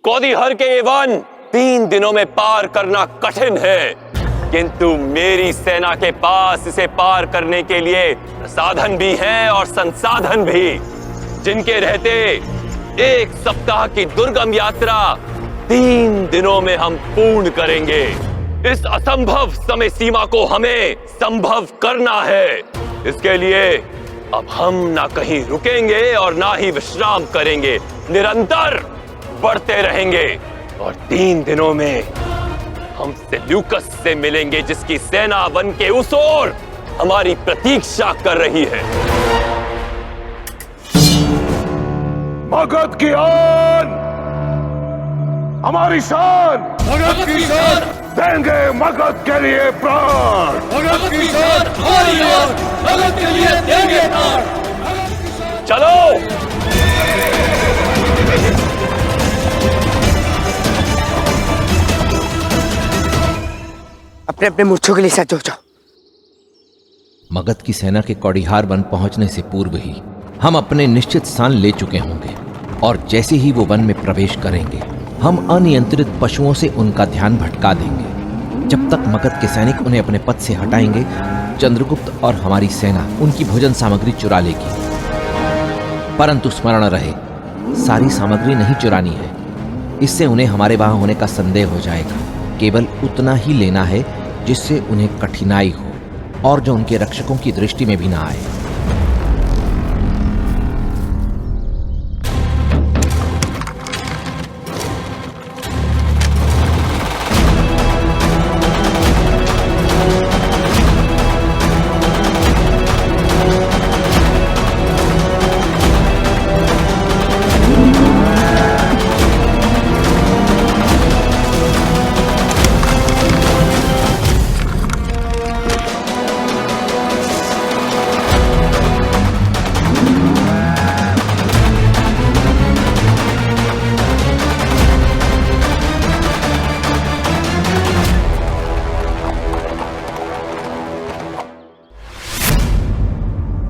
कौदिहर के ये वन 3 दिनों में पार करना कठिन है, किंतु मेरी सेना के पास इसे पार करने के लिए साधन भी हैं और संसाधन भी, जिनके रहते 1 सप्ताह की दुर्गम यात्रा 3 दिनों में हम पूर्ण करेंगे। इस असंभव समय सीमा को हमें संभव करना है। इसके लिए अब हम ना कहीं रुकेंगे और ना ही विश्राम करेंगे, निरंतर बढ़ते रहेंगे और 3 दिनों में हम सेल्यूकस से मिलेंगे, जिसकी सेना वन के उस ओर हमारी प्रतीक्षा कर रही है। मगध की आन, हमारी शान, मगध की शान, देंगे मगध के लिए प्राण। मगध की शान हमारी आन, मगध के लिए देंगे प्राण। चलो अपने अपने मूर्छों के लिए सज्ज हो जाओ। मगध की सेना के कौड़िहार वन पहुंचने से पूर्व ही हम अपने निश्चित स्थान ले चुके होंगे और जैसे ही वो वन में प्रवेश करेंगे हम अनियंत्रित पशुओं से उनका ध्यान भटका देंगे। जब तक मगध के सैनिक उन्हें अपने पथ से हटाएंगे, चंद्रगुप्त और हमारी सेना उनकी भोजन सामग्री चुरा लेगी। परंतु स्मरण रहे, सारी सामग्री नहीं चुरानी है, इससे उन्हें हमारे वहां होने का संदेह हो जाएगा। केवल उतना ही लेना है जिससे उन्हें कठिनाई हो और जो उनके रक्षकों की दृष्टि में भी ना आए।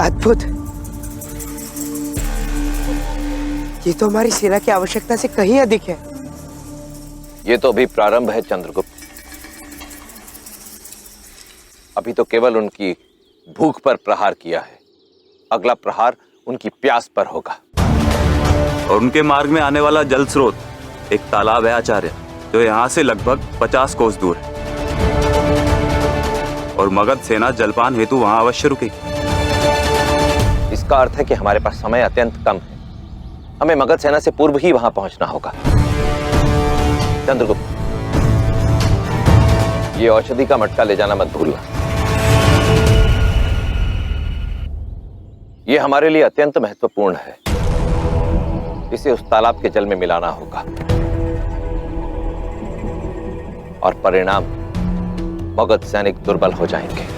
अद्भुत! ये तो हमारी सेना की आवश्यकता से कहीं अधिक है। ये तो अभी प्रारंभ है चंद्रगुप्त। अभी तो केवल उनकी भूख पर प्रहार किया है, अगला प्रहार उनकी प्यास पर होगा। और उनके मार्ग में आने वाला जल स्रोत एक तालाब है आचार्य, जो यहाँ से लगभग 50 कोस दूर है, और मगध सेना जलपान हेतु वहां अवश्य रुकेगी। इसका अर्थ है कि हमारे पास समय अत्यंत कम है, हमें मगध सेना से पूर्व ही वहां पहुंचना होगा। चंद्रगुप्त, ये औषधि का मटका ले जाना मत भूलना, ये हमारे लिए अत्यंत महत्वपूर्ण है। इसे उस तालाब के जल में मिलाना होगा और परिणाम मगध सैनिक दुर्बल हो जाएंगे।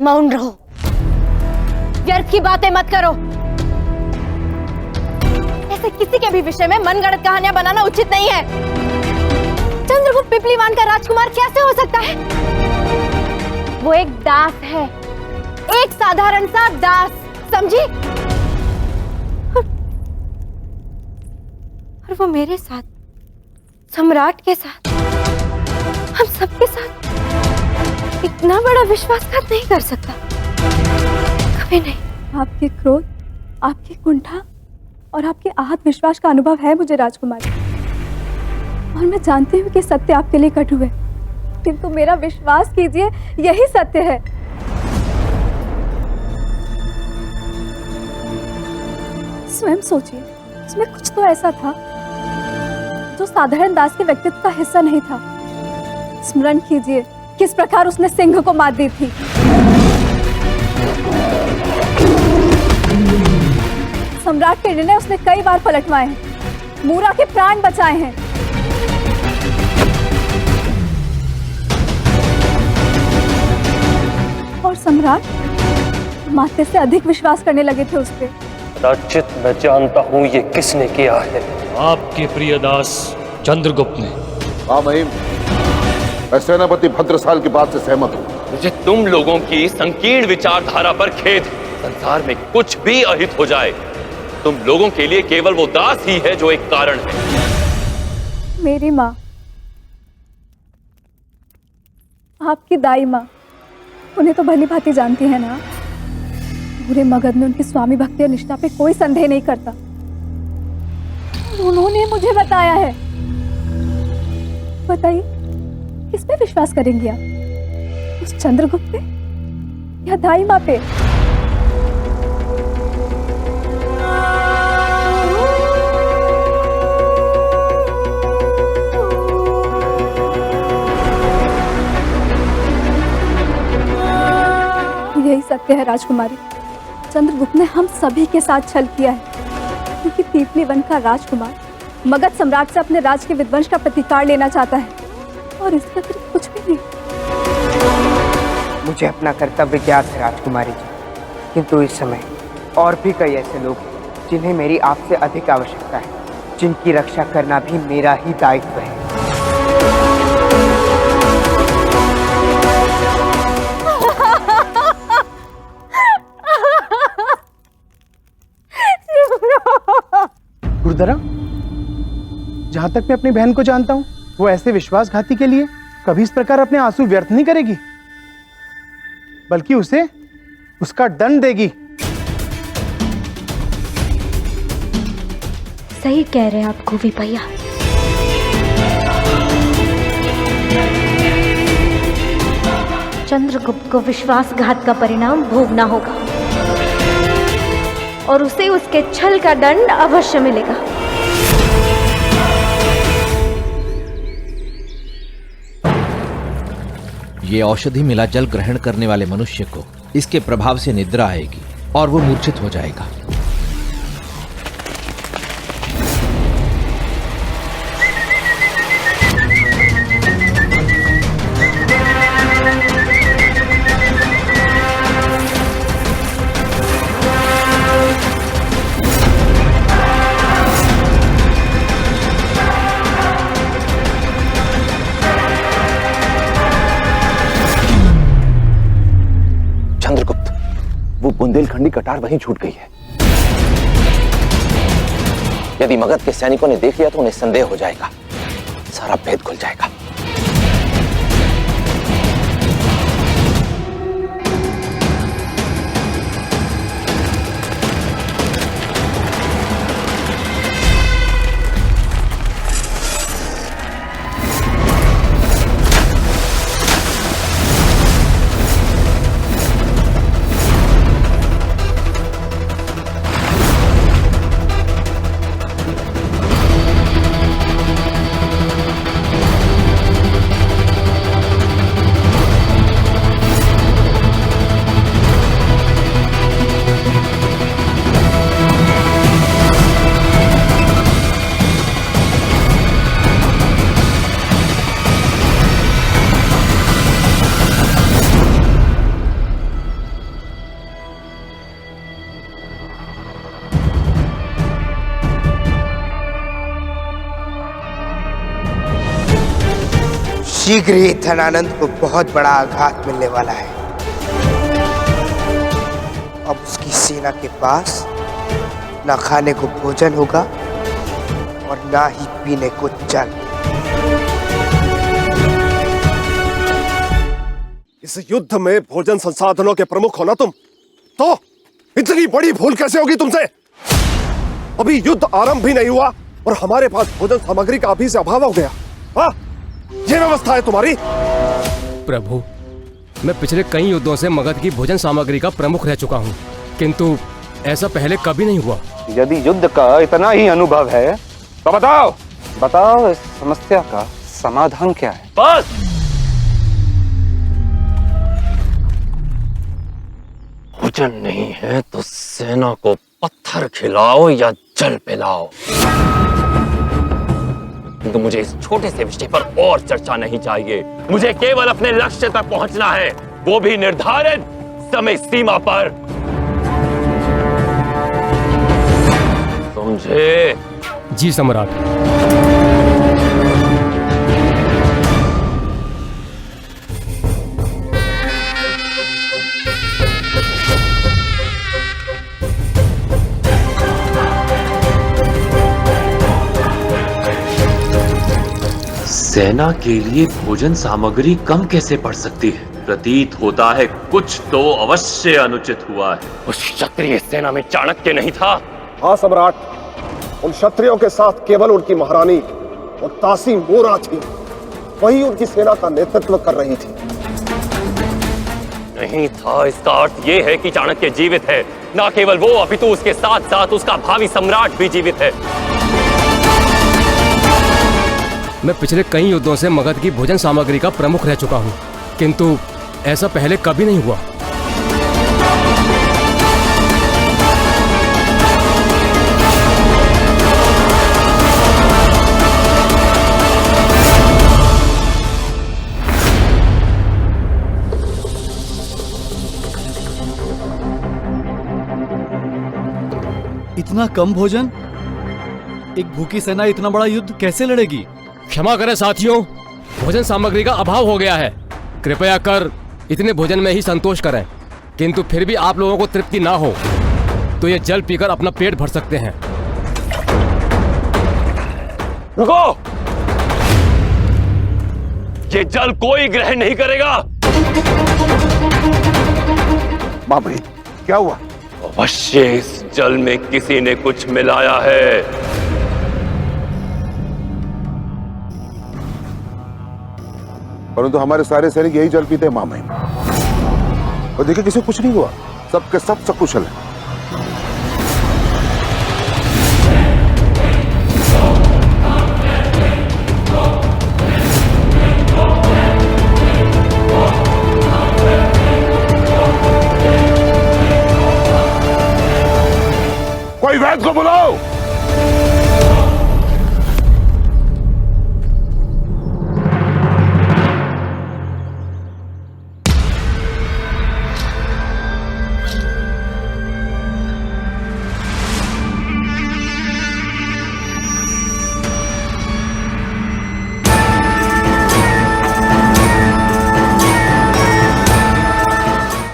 मौन रहो, व्यर्थ की बातें मत करो। ऐसे किसी के भी विषय में मनगढ़ंत कहानियां बनाना उचित नहीं है। चंद्रगुप्त पिपलीवान का राजकुमार कैसे हो सकता है? वो एक दास है, एक साधारण सा दास, समझी? और वो मेरे साथ, सम्राट के साथ, हम सबके साथ इतना बड़ा विश्वासघात नहीं कर सकता, कभी नहीं। आपके क्रोध, आपकी कुंठा और आपके आहत विश्वास का अनुभव है मुझे राजकुमारी, और मैं जानती हूँ कि सत्य आपके लिए कटु है, किंतु मेरा विश्वास कीजिए, यही सत्य है। स्वयं सोचिए, इसमें कुछ तो ऐसा था जो साधारण दास के व्यक्तित्व का हिस्सा नहीं था। स्मरण कीजिए किस प्रकार उसने सिंह को मात दी थी। सम्राट के निर्णय उसने कई बार पलटवाए हैं, मूरा के प्राण बचाए हैं। और सम्राट माते से अधिक विश्वास करने लगे थे उस पे। राजचित, मैं जानता हूं ये किसने किया है। आपके प्रिय दास चंद्रगुप्त ने। हाँ महिम, मैं सेनापति भद्रसाल की बात से सहमत हूँ। मुझे तुम लोगों की संकीर्ण विचारधारा पर खेद है। संसार में कुछ भी अहित हो जाए, तुम लोगों के लिए केवल वो दास ही है जो एक कारण है। मेरी माँ, आपकी दाई माँ, उन्हें तो भली भांति जानती है ना। पूरे मगध में उनकी स्वामी भक्ति और निष्ठा पे कोई संदेह नहीं करता। उन्होंने मुझे बताया है। बताइए, किस पे विश्वास करेंगी आप? उस चंद्रगुप्त पे या दाई माँ पे? यही सत्य है राजकुमारी। चंद्रगुप्त ने हम सभी के साथ छल किया है, क्योंकि पीपली वन का राजकुमार मगध सम्राट से अपने राज के विध्वंस का प्रतिकार लेना चाहता है, और इसके अतिरिक्त कुछ भी नहीं। मुझे अपना कर्तव्य ज्ञात है राजकुमारी जी, किंतु इस समय और भी कई ऐसे लोग हैं जिन्हें मेरी आपसे अधिक आवश्यकता है, जिनकी रक्षा करना भी मेरा ही दायित्व है। गुरुदरा, जहां तक मैं अपनी बहन को जानता हूं, वो ऐसे विश्वासघाती के लिए कभी इस प्रकार अपने आंसू व्यर्थ नहीं करेगी, बल्कि उसे उसका दंड देगी। सही कह रहे हैं आप गोवी भैया। चंद्रगुप्त को विश्वासघात का परिणाम भोगना होगा, और उसे उसके छल का दंड अवश्य मिलेगा। ये औषधि मिला जल ग्रहण करने वाले मनुष्य को इसके प्रभाव से निद्रा आएगी और वो मूर्छित हो जाएगा। बुंदेलखंडी कटार वहीं छूट गई है। यदि मगध के सैनिकों ने देख लिया तो उन्हें संदेह हो जाएगा, सारा भेद खुल जाएगा। शीघ्र ही धनानंद को बहुत बड़ा आघात मिलने वाला है। अब उसकी सेना के पास ना खाने को भोजन होगा और ना ही पीने को जल। इस युद्ध में भोजन संसाधनों के प्रमुख हो ना तुम, तो इतनी बड़ी भूल कैसे होगी तुमसे? अभी युद्ध आरंभ भी नहीं हुआ और हमारे पास भोजन सामग्री का अभी से अभाव हो गया। हाँ, ये व्यवस्था है तुम्हारी? प्रभु, मैं पिछले कई युद्धों से मगध की भोजन सामग्री का प्रमुख रह चुका हूँ, किंतु ऐसा पहले कभी नहीं हुआ। यदि युद्ध का इतना ही अनुभव है तो बताओ इस समस्या का समाधान क्या है? बस भोजन नहीं है तो सेना को पत्थर खिलाओ या जल पिलाओ। तो मुझे इस छोटे से विषय पर और चर्चा नहीं चाहिए। मुझे केवल अपने लक्ष्य तक पहुंचना है, वो भी निर्धारित समय सीमा पर। समझे? जी सम्राट। सेना के लिए भोजन सामग्री कम कैसे पड़ सकती है? प्रतीत होता है कुछ तो अवश्य अनुचित हुआ है। उस क्षत्रिय सेना में चाणक्य नहीं था? हाँ सम्राट, उन क्षत्रियों के साथ केवल उनकी महारानी और तासी मोरा थी, वही उनकी सेना का नेतृत्व कर रही थी। नहीं था, इसका अर्थ यह है कि चाणक्य जीवित है। ना केवल वो, अपितु उसके साथ साथ उसका भावी सम्राट भी जीवित है। मैं पिछले कई युद्धों से मगध की भोजन सामग्री का प्रमुख रह चुका हूँ, किंतु ऐसा पहले कभी नहीं हुआ। इतना कम भोजन? एक भूखी सेना इतना बड़ा युद्ध कैसे लड़ेगी? क्षमा करें साथियों, भोजन सामग्री का अभाव हो गया है। कृपया कर इतने भोजन में ही संतोष करें, किंतु फिर भी आप लोगों को तृप्ति ना हो तो ये जल पीकर अपना पेट भर सकते हैं। रुको! ये जल कोई ग्रहण नहीं करेगा। मां भाई, क्या हुआ? अवश्य इस जल में किसी ने कुछ मिलाया है। परंतु हमारे सारे सैनिक यही जल पीते हैं मां महिमा, और देखिए किसी कुछ नहीं हुआ, सबके सब सकुशल है। कोई वैद्य को बुलाओ।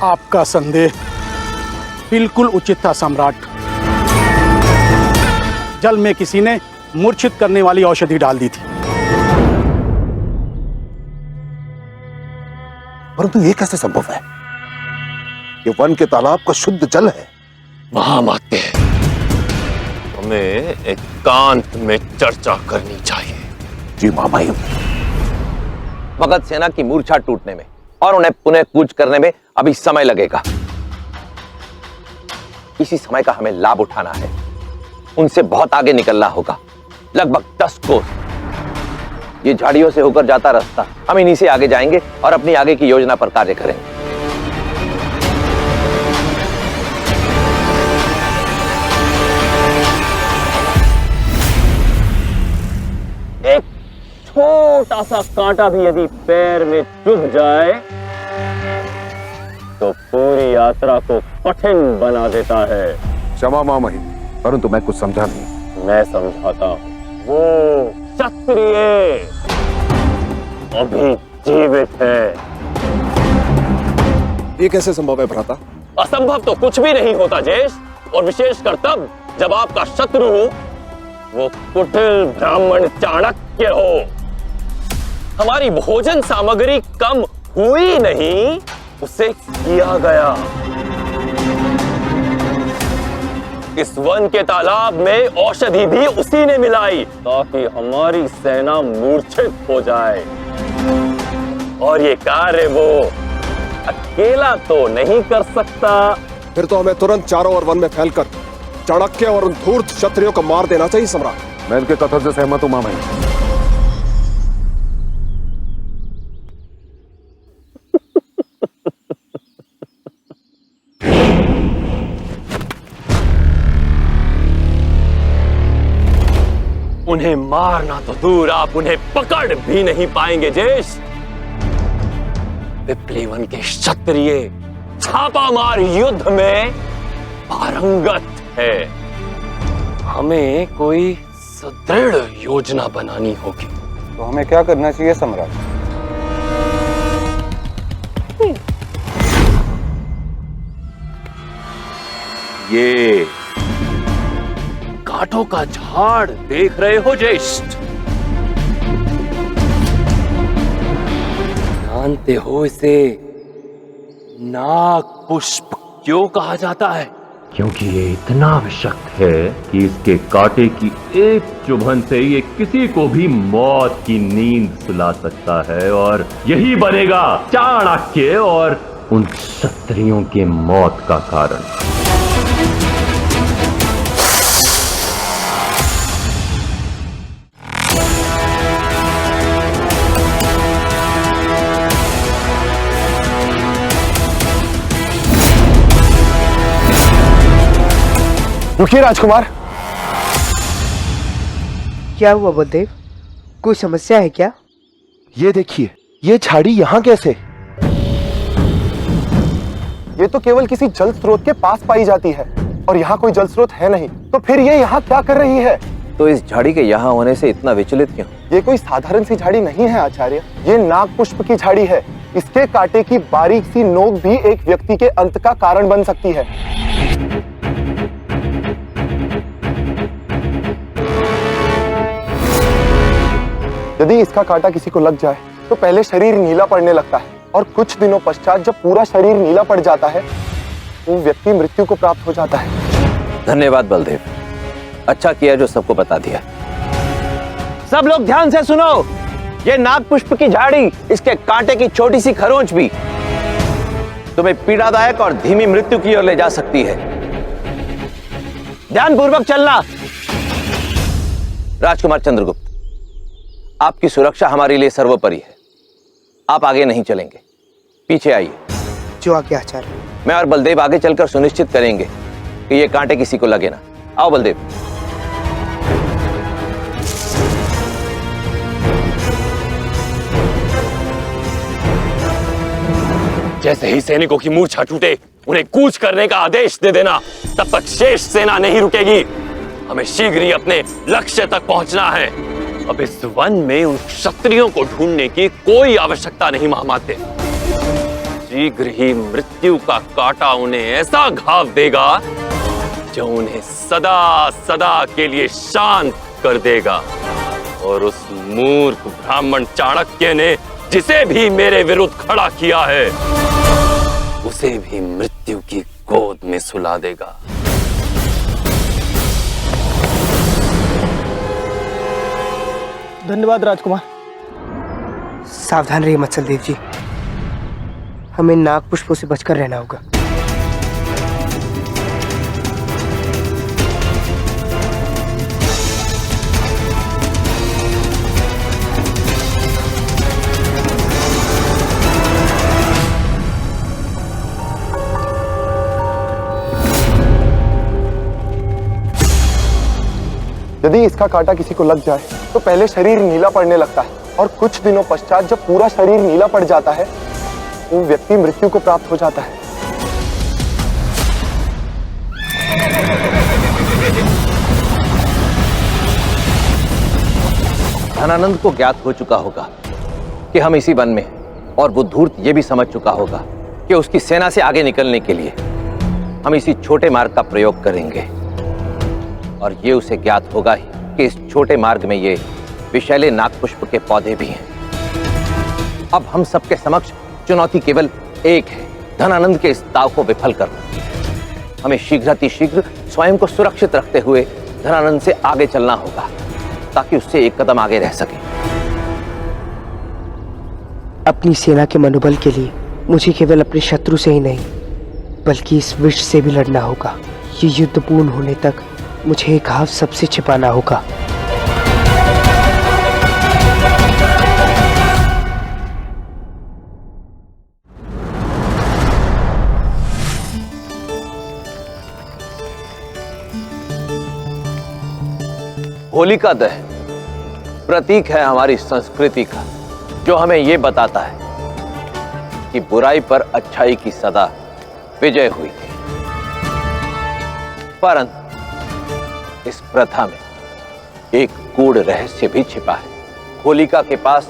आपका संदेह बिल्कुल उचित था सम्राट। जल में किसी ने मूर्छित करने वाली औषधि डाल दी थी। परंतु ये कैसे संभव है? ये वन के तालाब का शुद्ध जल है। महामात्य, हमें एकांत में चर्चा करनी चाहिए। जी महामायु। मगध सेना की मूर्छा टूटने में और उन्हें पुनः कूच करने में अभी समय लगेगा। इसी समय का हमें लाभ उठाना है। उनसे बहुत आगे निकलना होगा, लगभग 10 कोस। ये झाड़ियों से होकर जाता रास्ता, हम इन्हीं से आगे जाएंगे और अपनी आगे की योजना पर कार्य करेंगे। एक छोटा सा कांटा भी यदि पैर में चुभ जाए तो पूरी यात्रा को कठिन बना देता है। क्षमा मां महिम, परंतु मैं कुछ समझा नहीं। मैं समझाता हूं। वो क्षत्रिय अभी जीवित है। ये कैसे संभव है भ्राता? असंभव तो कुछ भी नहीं होता जेश, और विशेषकर तब जब आपका शत्रु वो कुटिल ब्राह्मण चाणक्य हो। हमारी भोजन सामग्री कम हुई नहीं, उसे किया गया। इस वन के तालाब में औषधि भी उसी ने मिलाई ताकि हमारी सेना मूर्छित हो जाए। और ये कार्य वो अकेला तो नहीं कर सकता। फिर तो हमें तुरंत चारों ओर वन में फैलकर चाणक्य और उन धूर्त क्षत्रियों को मार देना चाहिए सम्राट। मैं इनके कथन से सहमत हूं मां महिम। उन्हें मारना तो दूर, आप उन्हें पकड़ भी नहीं पाएंगे जेश। पिपलीवन के क्षत्रिय छापामार युद्ध में पारंगत है। हमें कोई सुदृढ़ योजना बनानी होगी। तो हमें क्या करना चाहिए सम्राट? ये कांटों का झाड़ देख रहे हो ज्येष्ठ? जानते हो इसे नाग पुष्प क्यों कहा जाता है? क्योंकि ये इतना विषक्त है कि इसके कांटे की एक चुभन से ये किसी को भी मौत की नींद सुला सकता है, और यही बनेगा चाणक्य और उन क्षत्रियों के मौत का कारण। रुकिए राजकुमार। क्या हुआ बलदेव, कोई समस्या है क्या? ये देखिए, ये झाड़ी यहाँ कैसे? ये तो केवल किसी जल स्रोत के पास पाई जाती है और यहाँ कोई जल स्रोत है नहीं, तो फिर ये यहाँ क्या कर रही है? तो इस झाड़ी के यहाँ होने से इतना विचलित क्यों? ये कोई साधारण सी झाड़ी नहीं है आचार्य, ये नाग पुष्प की झाड़ी है। इसके कांटे की बारीक सी नोक भी एक व्यक्ति के अंत का कारण बन सकती है। यदि इसका कांटा किसी को लग जाए तो पहले शरीर नीला पड़ने लगता है और कुछ दिनों पश्चात जब पूरा शरीर नीला पड़ जाता है वो व्यक्ति मृत्यु को प्राप्त हो जाता है। धन्यवाद बलदेव, अच्छा किया जो सबको बता दिया। सब लोग ध्यान से सुनो, ये नाग पुष्प की झाड़ी, इसके कांटे की छोटी सी खरोंच भी तुम्हें पीड़ादायक और धीमी मृत्यु की ओर ले जा सकती है। ध्यानपूर्वक चलना। राजकुमार चंद्रगुप्त, आपकी सुरक्षा हमारे लिए सर्वोपरि है। आप आगे नहीं चलेंगे, पीछे आइए। जो आगे आचार्य। मैं और बलदेव आगे चलकर सुनिश्चित करेंगे कि ये कांटे किसी को लगे ना। आओ बलदेव। जैसे ही सैनिकों की मूर्छा टूटे उन्हें कूच करने का आदेश दे देना, तब तक शेष सेना नहीं रुकेगी। हमें शीघ्र ही अपने लक्ष्य तक पहुंचना है। अब इस वन में उन क्षत्रियों को ढूंढने की कोई आवश्यकता नहीं महामाते। शीघ्र ही मृत्यु का कांटा उन्हें ऐसा घाव देगा जो उन्हें सदा सदा के लिए शांत कर देगा। और उस मूर्ख ब्राह्मण चाणक्य ने जिसे भी मेरे विरुद्ध खड़ा किया है उसे भी मृत्यु की गोद में सुला देगा। धन्यवाद राजकुमार। सावधान रहिए मत्सलदेव जी, हमें नाग पुष्पों से बचकर रहना होगा। यदि इसका कांटा किसी को लग जाए तो पहले शरीर नीला पड़ने लगता है और कुछ दिनों पश्चात जब पूरा शरीर नीला पड़ जाता है वो व्यक्ति मृत्यु को प्राप्त हो जाता है। धनानंद को ज्ञात हो चुका होगा कि हम इसी वन में, और वो धूर्त ये भी समझ चुका होगा कि उसकी सेना से आगे निकलने के लिए हम इसी छोटे मार्ग का प्रयोग करेंगे। और ये उसे ज्ञात होगा ही कि इस छोटे मार्ग में ये विषैले नागपुष्प के पौधे भी हैं। अब हम सबके समक्ष चुनौती केवल एक है, धनानंद के इस दाव को विफल करना। हमें शीघ्रातिशीघ्र स्वयं को सुरक्षित रखते हुए धनानंद से आगे चलना होगा ताकि उससे एक कदम आगे रह सके। अपनी सेना के मनोबल के लिए मुझे केवल अपने शत्रु से ही नहीं बल्कि इस विष से भी लड़ना होगा। ये युद्ध पूर्ण होने तक मुझे एक घाव सबसे छिपाना होगा। होलिका दहन प्रतीक है हमारी संस्कृति का, जो हमें यह बताता है कि बुराई पर अच्छाई की सदा विजय हुई थी। परंतु इस प्रथा में एक गूढ़ रहस्य भी छिपा है। होलिका के पास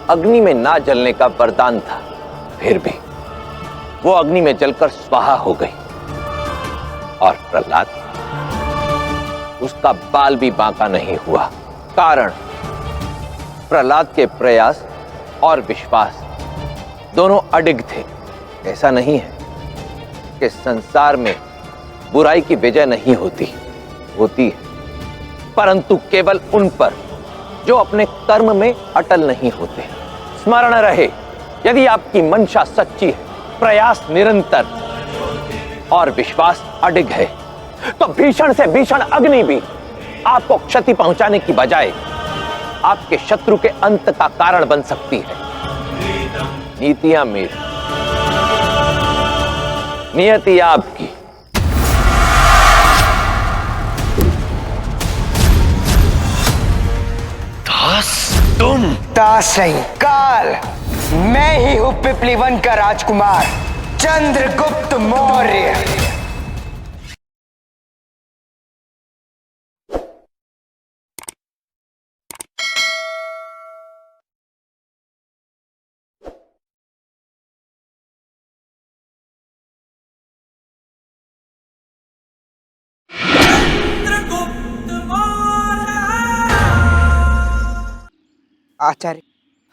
अग्नि में ना जलने का वरदान था, फिर भी वो अग्नि में जलकर स्वाहा हो गई। और प्रहलाद, उसका बाल भी बांका नहीं हुआ। कारण प्रहलाद के प्रयास और विश्वास दोनों अडिग थे। ऐसा नहीं है कि संसार में बुराई की विजय नहीं होती, होती है, परंतु केवल उन पर जो अपने कर्म में अटल नहीं होते। स्मरण रहे, यदि आपकी मंशा सच्ची है, प्रयास निरंतर और विश्वास अडिग है, तो भीषण से भीषण अग्नि भी आपको क्षति पहुंचाने की बजाय आपके शत्रु के अंत का कारण बन सकती है। नीतियां मेरी, नियति आपकी। तुम दास नहीं, काल। मैं ही हूं पिपली वन का राजकुमार, चंद्रगुप्त मौर्य। आचार्य,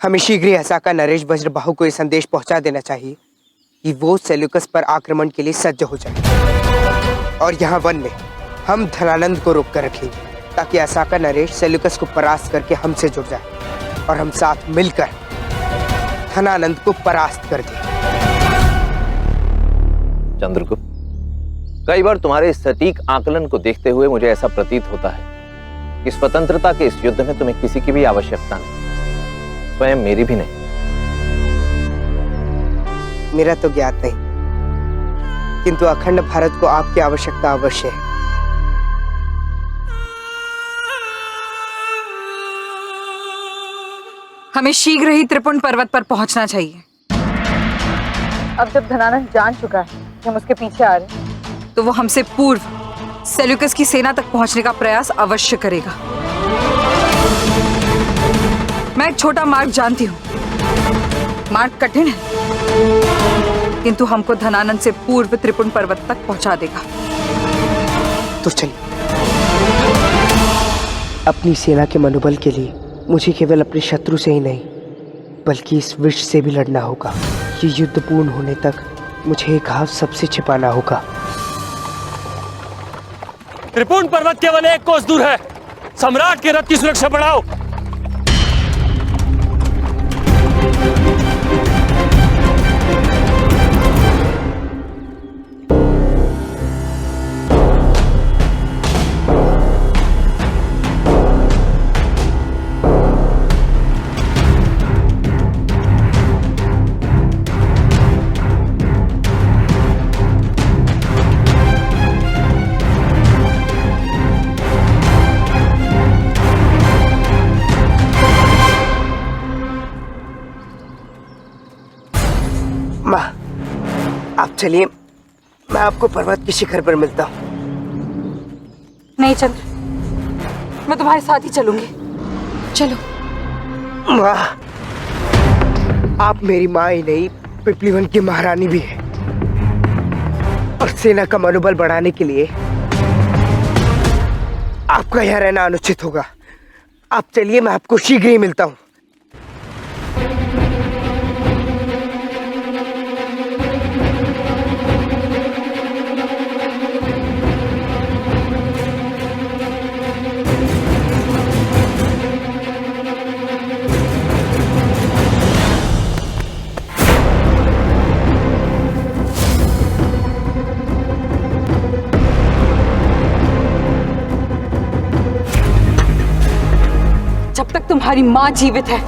हमें शीघ्र ही असाका नरेश वज्रबाहु को यह संदेश पहुंचा देना चाहिए कि वो सेल्यूकस पर आक्रमण के लिए सज्ज हो जाए, और यहाँ वन में हम धनानंद को रोक कर रखेंगे ताकि असाका नरेश सेल्यूकस को परास्त करके हमसे जुड़ जाए और हम साथ मिलकर धनानंद को परास्त कर दें। चंद्रगुप्त, कई बार तुम्हारे सटीक आकलन को देखते हुए मुझे ऐसा प्रतीत होता है कि स्वतंत्रता के इस युद्ध में तुम्हें किसी की भी आवश्यकता नहीं, स्वयं मेरी भी नहीं। मेरा तो ज्ञात नहीं, किंतु अखंड भारत को आपकी आवश्यकता अवश्य है। हमें शीघ्र ही त्रिपुण पर्वत पर पहुंचना चाहिए। अब जब धनानंद जान चुका है कि हम उसके पीछे आ रहे हैं, तो वो हमसे पूर्व सेल्यूकस की सेना तक पहुंचने का प्रयास अवश्य करेगा। मैं एक छोटा मार्ग जानती हूँ। मार्ग कठिन है, किंतु हमको धनानंद से पूर्व त्रिपुण पर्वत तक पहुंचा देगा। तो चलिए। अपनी सेना के मनोबल के लिए मुझे केवल अपने शत्रु से ही नहीं, बल्कि इस विष से भी लड़ना होगा। ये युद्ध पूर्ण होने तक मुझे एक घाव सबसे छिपाना होगा। त्रिपुण पर्वत केवल 1 कोस दूर है। सम्राट के रथ की सुरक्षा बढ़ाओ। माँ, आप चलिए, मैं आपको पर्वत के शिखर पर मिलता हूँ। नहीं चंद्र, मैं तुम्हारे साथ ही चलूंगी। चलो। माँ, आप मेरी माँ ही नहीं, पिपली वन की महारानी भी है, और सेना का मनोबल बढ़ाने के लिए आपका यहाँ रहना अनुचित होगा। आप चलिए, मैं आपको शीघ्र ही मिलता हूँ। जब तक तुम्हारी माँ जीवित है,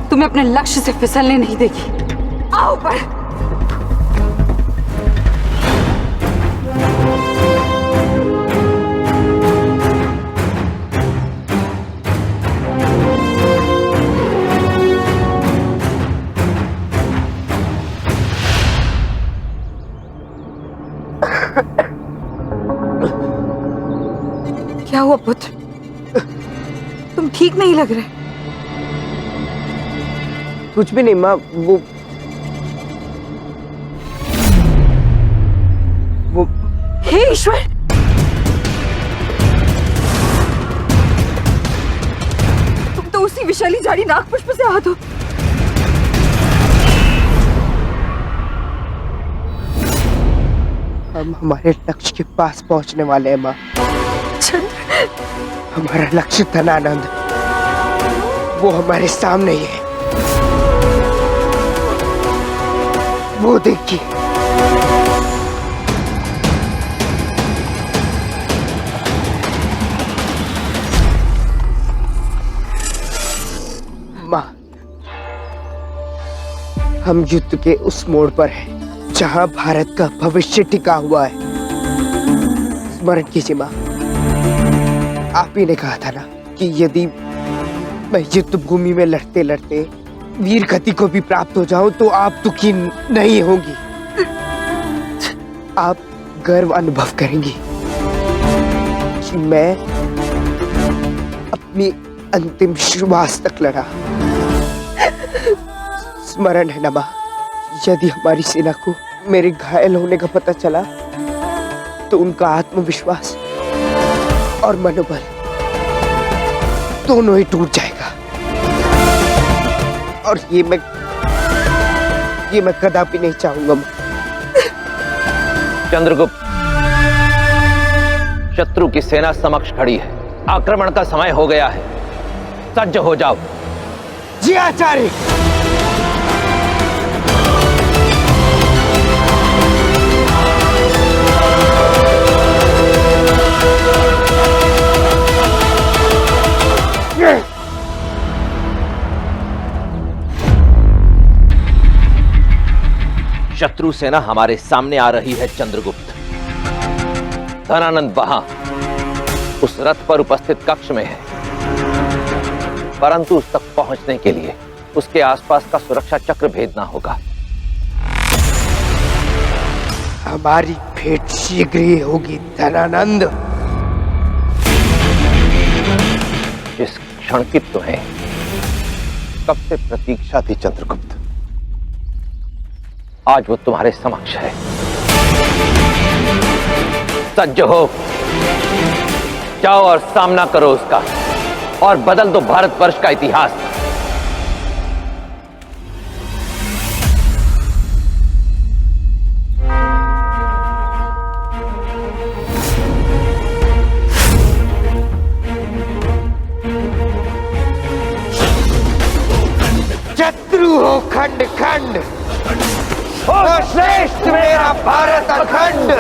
तुम्हें अपने लक्ष्य से फिसलने नहीं देगी। आओ पर। क्या हुआ पुत्र? तुम ठीक नहीं लग रहे। कुछ भी नहीं माँ, वो हे ईश्वर, तुम तो उसी विशाली झाड़ी नागपुष्प से आहत हो। हम हमारे लक्ष्य के पास पहुंचने वाले हैं माँ। हमारा लक्ष्य धनानंद, वो हमारे सामने ही है। वो देखिए। माँ, हम युद्ध के उस मोड़ पर हैं जहां भारत का भविष्य टिका हुआ है। स्मरण कीजिए माँ, आप ही ने कहा था ना कि यदि मैं युद्ध भूमि में लड़ते लड़ते वीर गति को भी प्राप्त हो जाऊं तो आप दुखी नहीं होंगी। आप गर्व अनुभव करेंगी कि मैं अपनी अंतिम श्वास तक लड़ा। स्मरण है ना माँ, यदि हमारी सेना को मेरे घायल होने का पता चला तो उनका आत्मविश्वास और मनोबल दोनों ही टूट जाएगा। और ये मैं कदापि नहीं चाहूंगा। चंद्रगुप्त, शत्रु की सेना समक्ष खड़ी है, आक्रमण का समय हो गया है, सज्ज हो जाओ। जी आचार्य। शत्रु सेना हमारे सामने आ रही है चंद्रगुप्त। धनानंद वहां उस रथ पर उपस्थित कक्ष में है, परंतु उस तक पहुंचने के लिए उसके आसपास का सुरक्षा चक्र भेदना होगा। हमारी भेंट शीघ्र ही होगी धनानंद। जिस क्षण की तुम्हें कब से प्रतीक्षा थी चंद्रगुप्त, आज वो तुम्हारे समक्ष है। सज्ज हो जाओ और सामना करो उसका, और बदल दो भारतवर्ष का इतिहास। शत्रु हो खंड खंड, हो श्रेष्ठ मेरा भारत अखंड।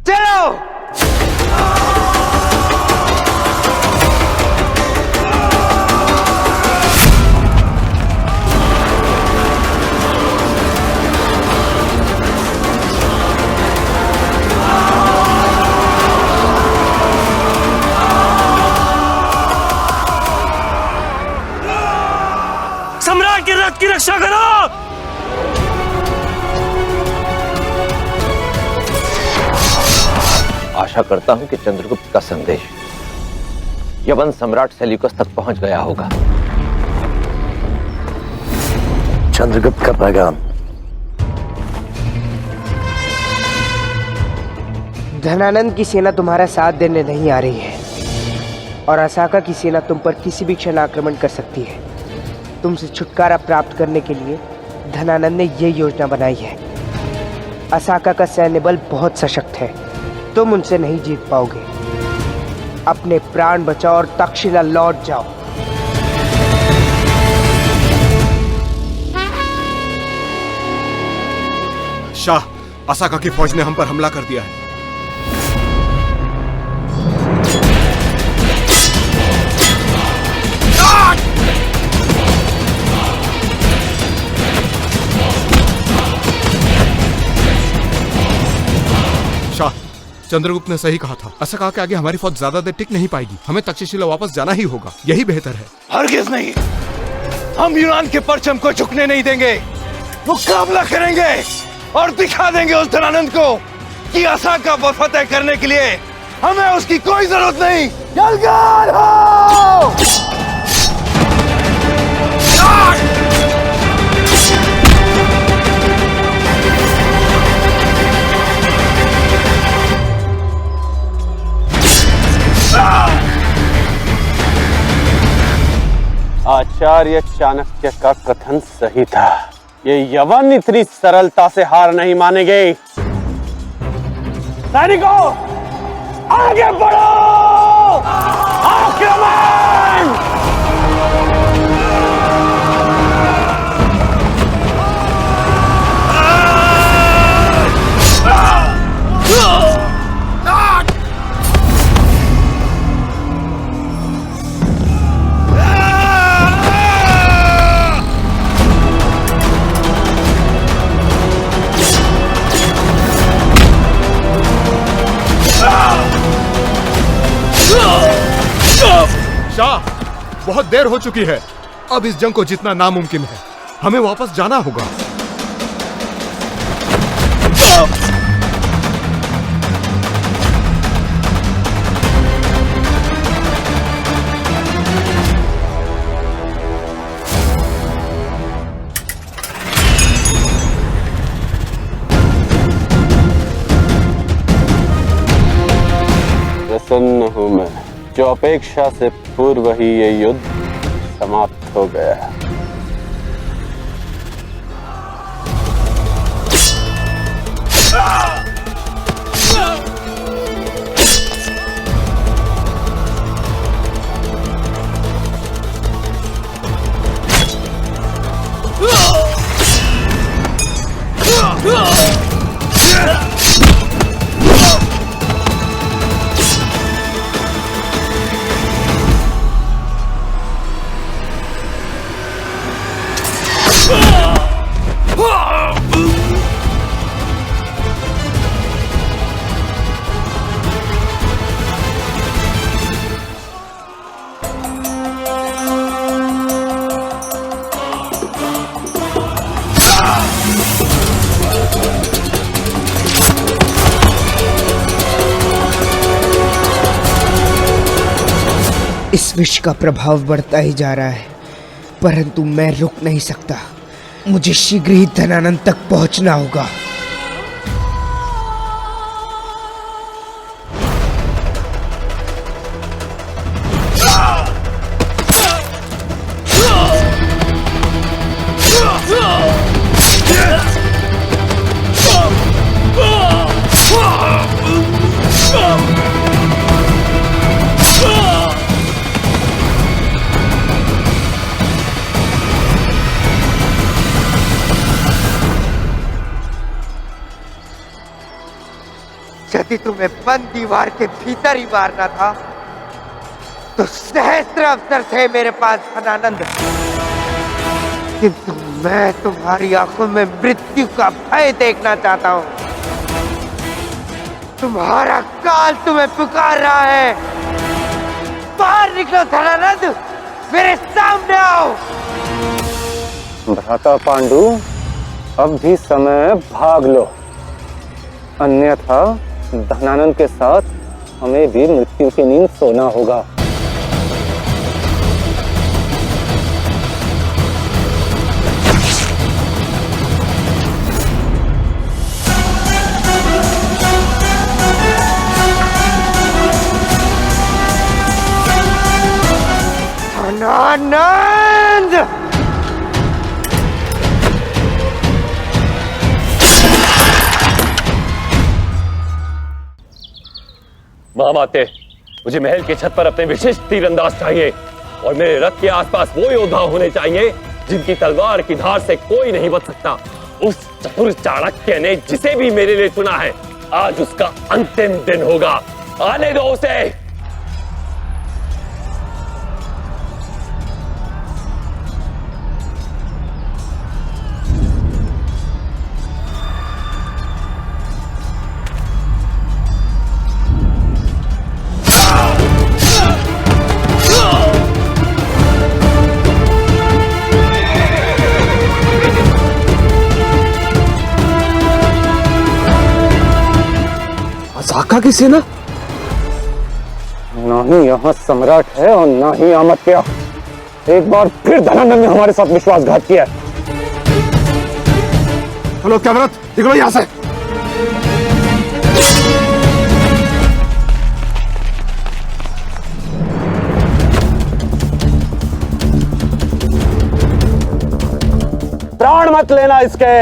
चलो। सम्राट के रथ की रक्षा करो। आशा करता हूं कि चंद्रगुप्त का संदेश यवन सम्राट सेल्यूकस तक पहुंच गया होगा। चंद्रगुप्त का पैगाम। धनानंद की सेना तुम्हारा साथ देने नहीं आ रही है, और असाका की सेना तुम पर किसी भी क्षण आक्रमण कर सकती है। तुमसे छुटकारा प्राप्त करने के लिए धनानंद ने यह योजना बनाई है। असाका का सैन्य बल बहुत सशक्त है, तुम उनसे नहीं जीत पाओगे। अपने प्राण बचाओ और तक्षशिला लौट जाओ। शाह, असाका की फौज ने हम पर हमला कर दिया है। चंद्रगुप्त ने सही कहा था, असाका के आगे हमारी फौज ज्यादा देर टिक नहीं पाएगी। हमें तक्षशिला वापस जाना ही होगा, यही बेहतर है। हरगिज नहीं, हम यूनान के परचम को झुकने नहीं देंगे। मुकाबला करेंगे और दिखा देंगे उस धनानंद को कि असाका पर फतेह करने के लिए हमें उसकी कोई जरूरत नहीं। जलगार हो! आचार्य चाणक्य का कथन सही था। ये यवन इतनी सरलता से हार नहीं मानेंगे। सैनिकों, आगे बढ़ो! आक्रमण! शाह, बहुत देर हो चुकी है। अब इस जंग को जीतना नामुमकिन है। हमें वापस जाना होगा। प्रसन्न हूं मैं जो अपेक्षा से पूर्व ही ये युद्ध समाप्त हो गया है। इस विष का प्रभाव बढ़ता ही जा रहा है, परंतु मैं रुक नहीं सकता। मुझे शीघ्र ही धनानंद तक पहुंचना होगा। यदि तुम्हें बंद दीवार के भीतर ही मारना था तो सहस्त्र अवसर थे मेरे पास धनानंद, किंतु मैं तुम्हारी आंखों में मृत्यु का भय देखना चाहता हूं। तुम्हारा काल तुम्हें पुकार रहा है। बाहर निकलो धनानंद, मेरे सामने आओ। भ्राता पांडु, अब भी समय भाग लो, अन्यथा धनानंद के साथ हमें भी मृत्यु की नींद सोना होगा। धनानंद! महामाते, मुझे महल की छत पर अपने विशिष्ट तीरंदाज चाहिए और मेरे रथ के आसपास वो योद्धा होने चाहिए जिनकी तलवार की धार से कोई नहीं बच सकता। उस चतुर चाणक्य ने जिसे भी मेरे लिए चुना है, आज उसका अंतिम दिन होगा। आने दो उसे। साका की सेना? ना ही यहाँ सम्राट है और ना ही अमर्त्य। एक बार फिर धनानंद ने हमारे साथ विश्वासघात किया है। चलो कैमरत, निकलो यहाँ से। मत लेना इसके।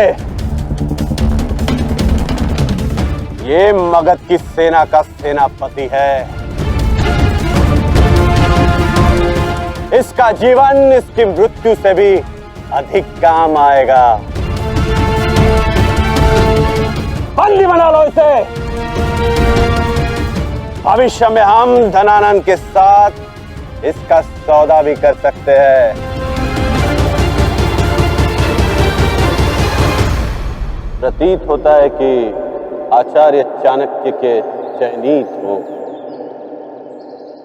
ये मगध की सेना का सेनापति है। इसका जीवन इसकी मृत्यु से भी अधिक काम आएगा। बंदी बना लो इसे। भविष्य में हम धनानंद के साथ इसका सौदा भी कर सकते हैं। प्रतीत होता है कि आचार्य चाणक्य के चयनित हो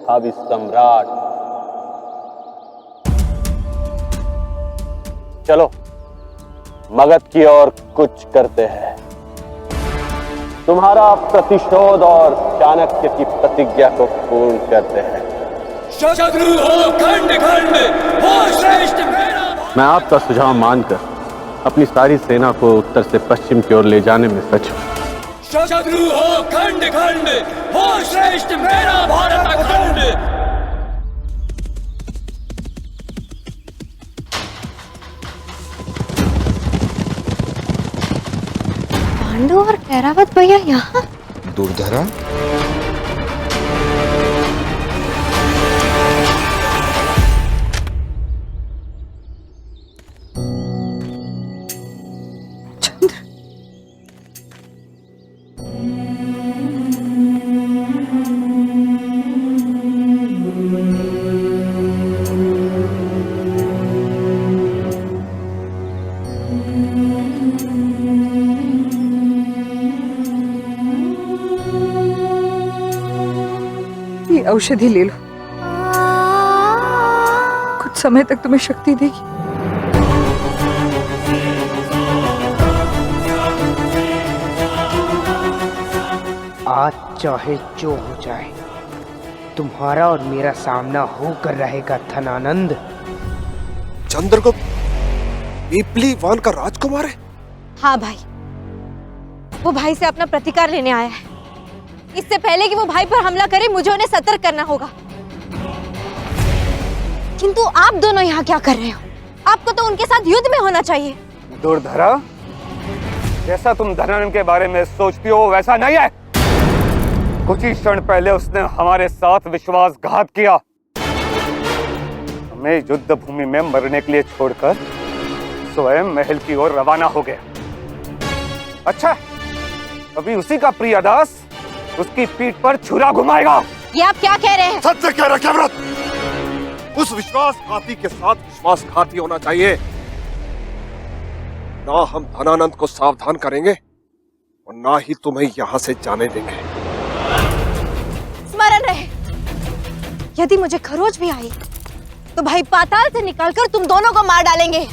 भावी सम्राट। चलो मगध की ओर कुछ करते हैं। तुम्हारा प्रतिशोध और चाणक्य की प्रतिज्ञा को पूर्ण करते हैं। शत्रु हो खंड खंड हो श्रेष्ठ मेरा। मैं आपका सुझाव मानकर अपनी सारी सेना को उत्तर से पश्चिम की ओर ले जाने में सच हूं। शत्रु हो खंड खंड हो श्रेष्ठ मेरा भारत अखंड। पांडु और कैरावत भैया यहाँ? दुर्धरा, औषधि ले लो, कुछ समय तक तुम्हें शक्ति देगी। आज चाहे जो हो जाए तुम्हारा और मेरा सामना होकर रहेगा धनानंद। चंद्रगुप्त पीपली वान का राजकुमार है? हाँ भाई, वो भाई से अपना प्रतिकार लेने आया है। इससे पहले कि वो भाई पर हमला करे मुझे उन्हें सतर्क करना होगा। किंतु आप दोनों यहाँ क्या कर रहे हो? आपको तो उनके साथ युद्ध में होना चाहिए। दुर्धरा, जैसा तुम धनानंद के बारे में सोचती हो वैसा नहीं है। कुछ ही क्षण पहले उसने हमारे साथ विश्वासघात किया। हमें युद्ध भूमि में मरने के लिए छोड़कर स्वयं महल की ओर रवाना हो गया। अच्छा, अभी उसी का प्रिय दास उसकी पीठ पर छुरा घुमाएगा। ये आप क्या कह रहे हैं? सच से कह रहे व्रत। उस विश्वासघाती के साथ विश्वासघाती होना चाहिए। ना हम धनानंद को सावधान करेंगे और ना ही तुम्हें यहाँ से जाने देंगे। स्मरण रहे, यदि मुझे खरोच भी आई तो भाई पाताल से निकालकर तुम दोनों को मार डालेंगे।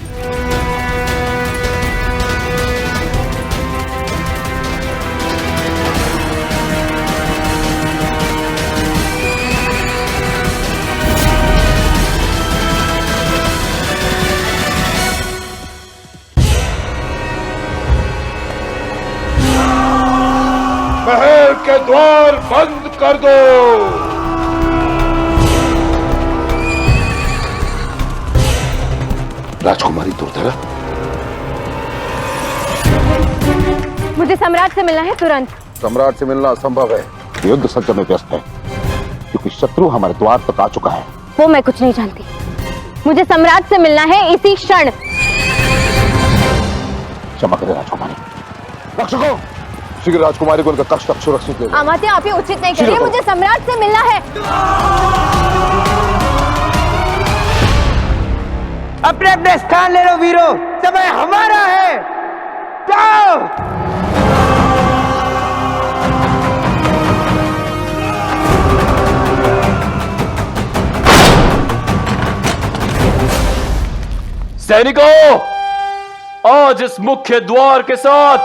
महल के द्वार बंद कर दो। राजकुमारी दुर्धरा, मुझे सम्राट से मिलना है तुरंत। सम्राट से मिलना असंभव है। युद्ध सज्जा में व्यस्त है क्योंकि शत्रु हमारे द्वार तक आ चुका है। वो मैं कुछ नहीं जानती। मुझे सम्राट से मिलना है इसी क्षण। क्षमा करें राजकुमारी। रक्षकों, शीघ्र राजकुमारी को उनका कक्ष तक सुरक्षित ले जाओ। अमात्य, आप ये उचित नहीं करिए। मुझे सम्राट से मिलना है। अपने अपने स्थान ले लो वीरों, समय हमारा है। जाओ। सैनिकों, आज इस मुख्य द्वार के साथ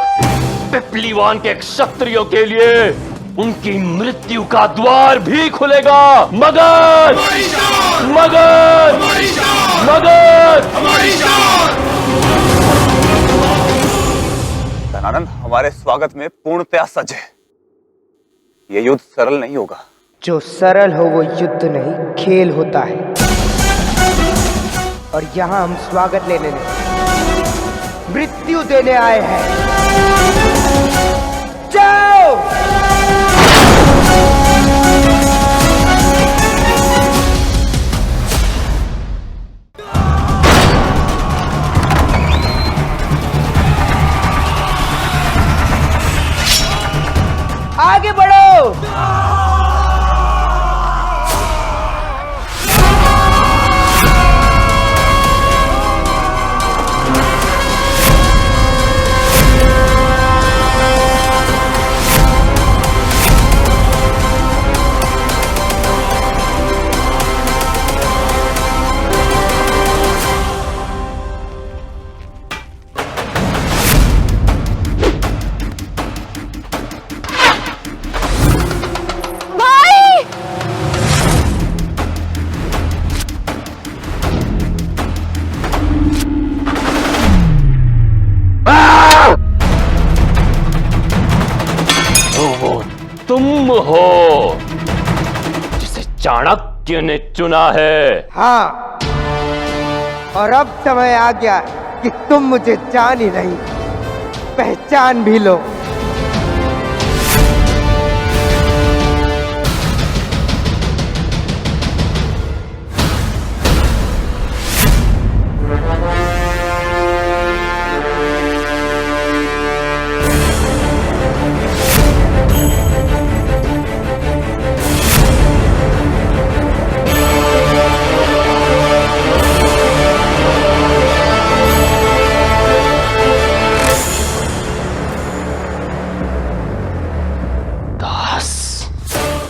पिपलीवान के क्षत्रियों के लिए उनकी मृत्यु का द्वार भी खुलेगा। मगध, मगध, मगध। धनानंद हमारे स्वागत में पूर्णतया सज्ज है। ये युद्ध सरल नहीं होगा। जो सरल हो वो युद्ध नहीं, खेल होता है। और यहाँ हम स्वागत लेने नहीं, मृत्यु देने आए हैं। जाओ! आगे बढ़ो। तुम हो जिसे चाणक्य ने चुना है। हाँ, और अब समय आ गया कि तुम मुझे जान ही नहीं, पहचान भी लो।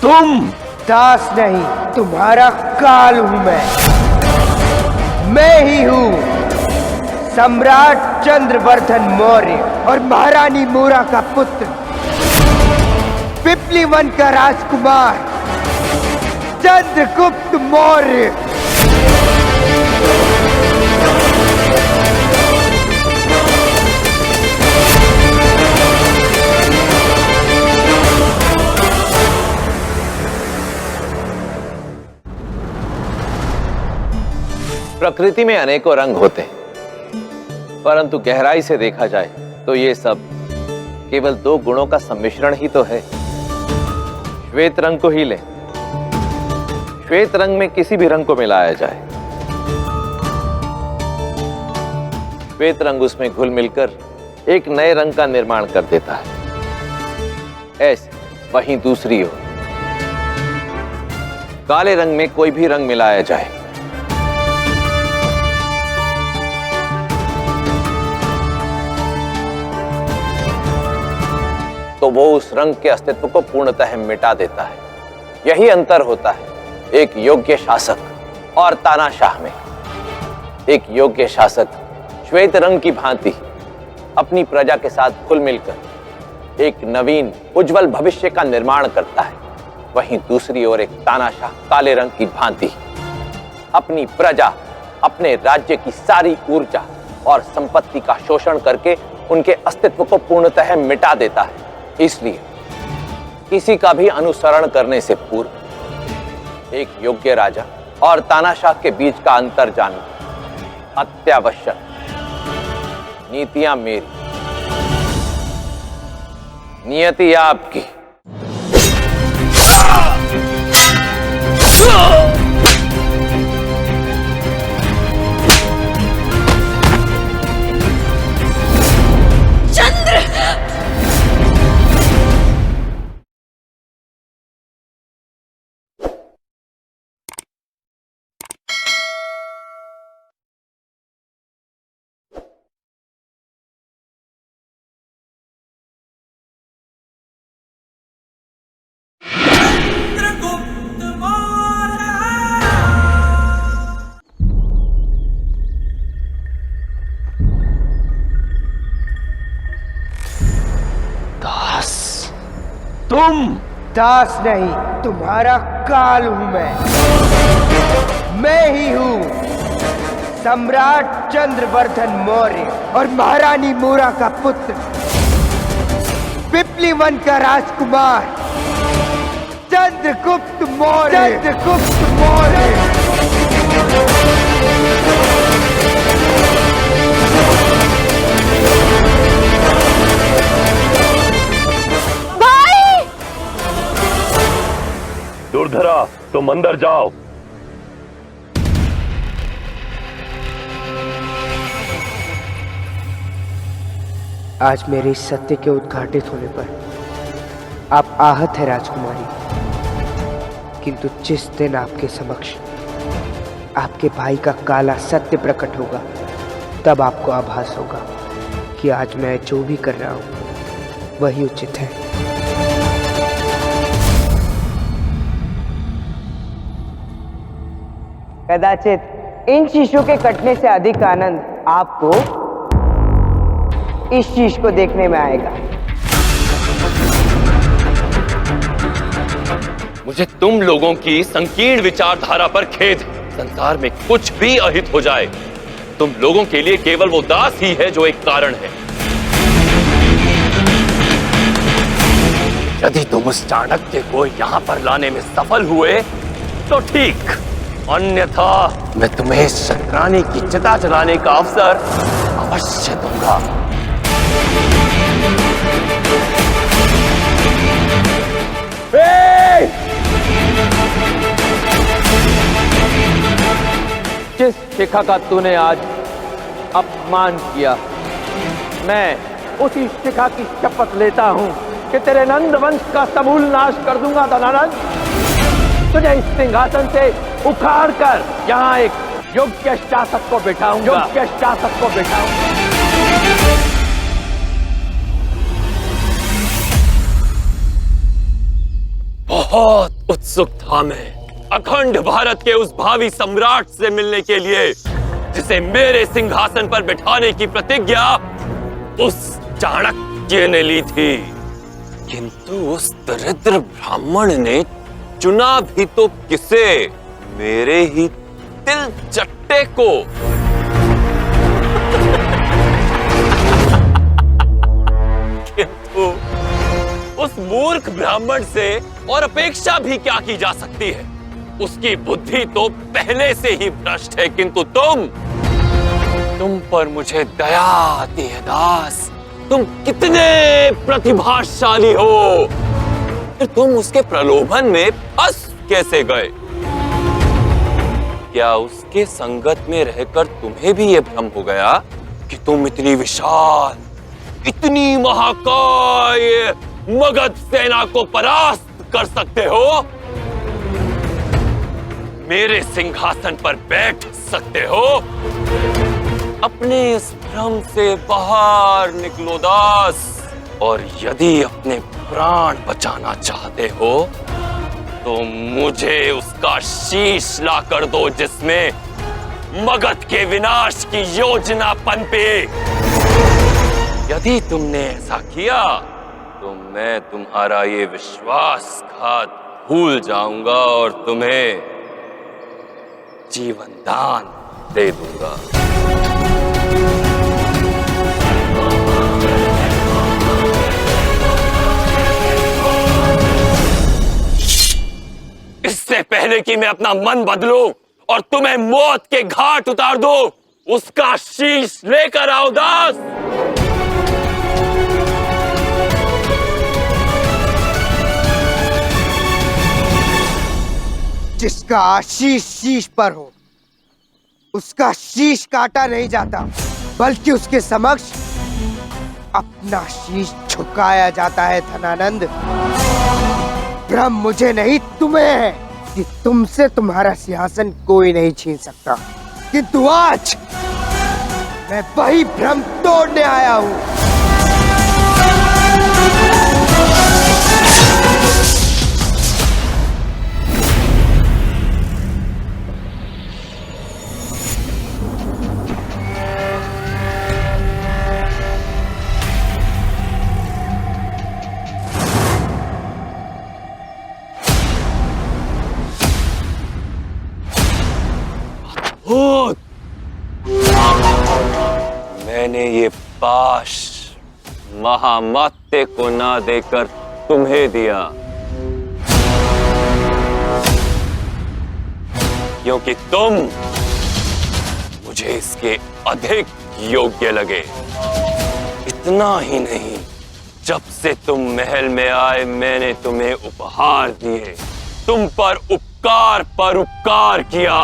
तुम दास नहीं, तुम्हारा काल हूं मैं ही हूं सम्राट चंद्रवर्धन मौर्य और महारानी मूरा का पुत्र, पिपली वन का राजकुमार चंद्रगुप्त मौर्य। प्रकृति में अनेकों रंग होते हैं, परंतु गहराई से देखा जाए तो ये सब केवल दो गुणों का सम्मिश्रण ही तो है। श्वेत रंग को ही लें। श्वेत रंग में किसी भी रंग को मिलाया जाए, श्वेत रंग उसमें घुल मिलकर एक नए रंग का निर्माण कर देता है। ऐसे वहीं दूसरी ओर काले रंग में कोई भी रंग मिलाया जाए तो वो उस रंग के अस्तित्व को पूर्णतः मिटा देता है। यही अंतर होता है एक योग्य शासक और तानाशाह में। एक योग्य शासक श्वेत रंग की भांति अपनी प्रजा के साथ घुल मिलकर एक नवीन उज्जवल भविष्य का निर्माण करता है। वहीं दूसरी ओर एक तानाशाह काले रंग की भांति अपनी प्रजा, अपने राज्य की सारी ऊर्जा और संपत्ति का शोषण करके उनके अस्तित्व को पूर्णतः मिटा देता है। इसलिए किसी का भी अनुसरण करने से पूर्व एक योग्य राजा और तानाशाह के बीच का अंतर जानना अत्यावश्यक। नीतियां मेरी, नियति आपकी। चंद्र! तुम दास नहीं, तुम्हारा काल हूं मैं ही हूं सम्राट चंद्रवर्धन मौर्य और महारानी मूरा का पुत्र, पिपली वन का राजकुमार चंद्रगुप्त मौर्य। चंद्रगुप्त मौर्य। धनुर्धरा, तुम अंदर जाओ। आज मेरे इस सत्य के उद्घाटित होने पर आप आहत है राजकुमारी, किंतु जिस दिन आपके समक्ष आपके भाई का काला सत्य प्रकट होगा, तब आपको आभास होगा कि आज मैं जो भी कर रहा हूं वही उचित है। कदाचित इन शीशों के कटने से अधिक आनंद आपको इस शीश को देखने में आएगा। मुझे तुम लोगों की संकीर्ण विचारधारा पर खेद है। संसार में कुछ भी अहित हो जाए, तुम लोगों के लिए केवल वो दास ही है जो एक कारण है। यदि तुम उस चाणक्य को यहां पर लाने में सफल हुए तो ठीक, अन्यथा मैं तुम्हें शतरानी की चिता जलाने का अवसर अवश्य दूंगा। जिस शिखा का तूने आज अपमान किया, मैं उसी शिखा की शपथ लेता हूं कि तेरे नंद वंश का समूल नाश कर दूंगा। धनानंद, तुझे इस सिंहासन से उखाड़ कर यहाँ एक योग्य शासक को बिठाऊंगा। बहुत उत्सुक था मैं अखंड भारत के उस भावी सम्राट से मिलने के लिए जिसे मेरे सिंहासन पर बिठाने की प्रतिज्ञा उस चाणक्य ने ली थी, किंतु उस दरिद्र ब्राह्मण ने चुना भी तो किसे? मेरे ही तिल चट्टे को। किंतु उस मूर्ख ब्राह्मण से और अपेक्षा भी क्या की जा सकती है? उसकी बुद्धि तो पहले से ही भ्रष्ट है, किंतु तुम पर मुझे दया आती है दास। तुम कितने प्रतिभाशाली हो, फिर तुम उसके प्रलोभन में फंस कैसे गए? क्या उसके संगत में रहकर तुम्हें भी यह भ्रम हो गया कि तुम इतनी विशाल, इतनी महाकाय मगध सेना को परास्त कर सकते हो? मेरे सिंहासन पर बैठ सकते हो? अपने इस भ्रम से बाहर निकलो दास, और यदि अपने प्राण बचाना चाहते हो तो मुझे उसका शीश ला कर दो जिसमें मगध के विनाश की योजना पनपे। यदि तुमने ऐसा किया तो मैं तुम्हारा ये विश्वासघात भूल जाऊंगा और तुम्हें जीवन दान दे दूंगा। इससे पहले कि मैं अपना मन बदलूं और तुम्हें मौत के घाट उतार दूं, उसका शीश लेकर आओ दास। जिसका आशीष शीश पर हो, उसका शीश काटा नहीं जाता, बल्कि उसके समक्ष अपना शीश झुकाया जाता है। धनानंद, भ्रम मुझे नहीं तुम्हें है कि तुमसे तुम्हारा सिंहासन कोई नहीं छीन सकता, किंतु आज मैं वही भ्रम तोड़ने आया हूं। मैंने ये पाश महामात्य को ना देकर तुम्हें दिया, क्योंकि तुम मुझे इसके अधिक योग्य लगे। इतना ही नहीं, जब से तुम महल में आए मैंने तुम्हें उपहार दिए, तुम पर उपकार किया।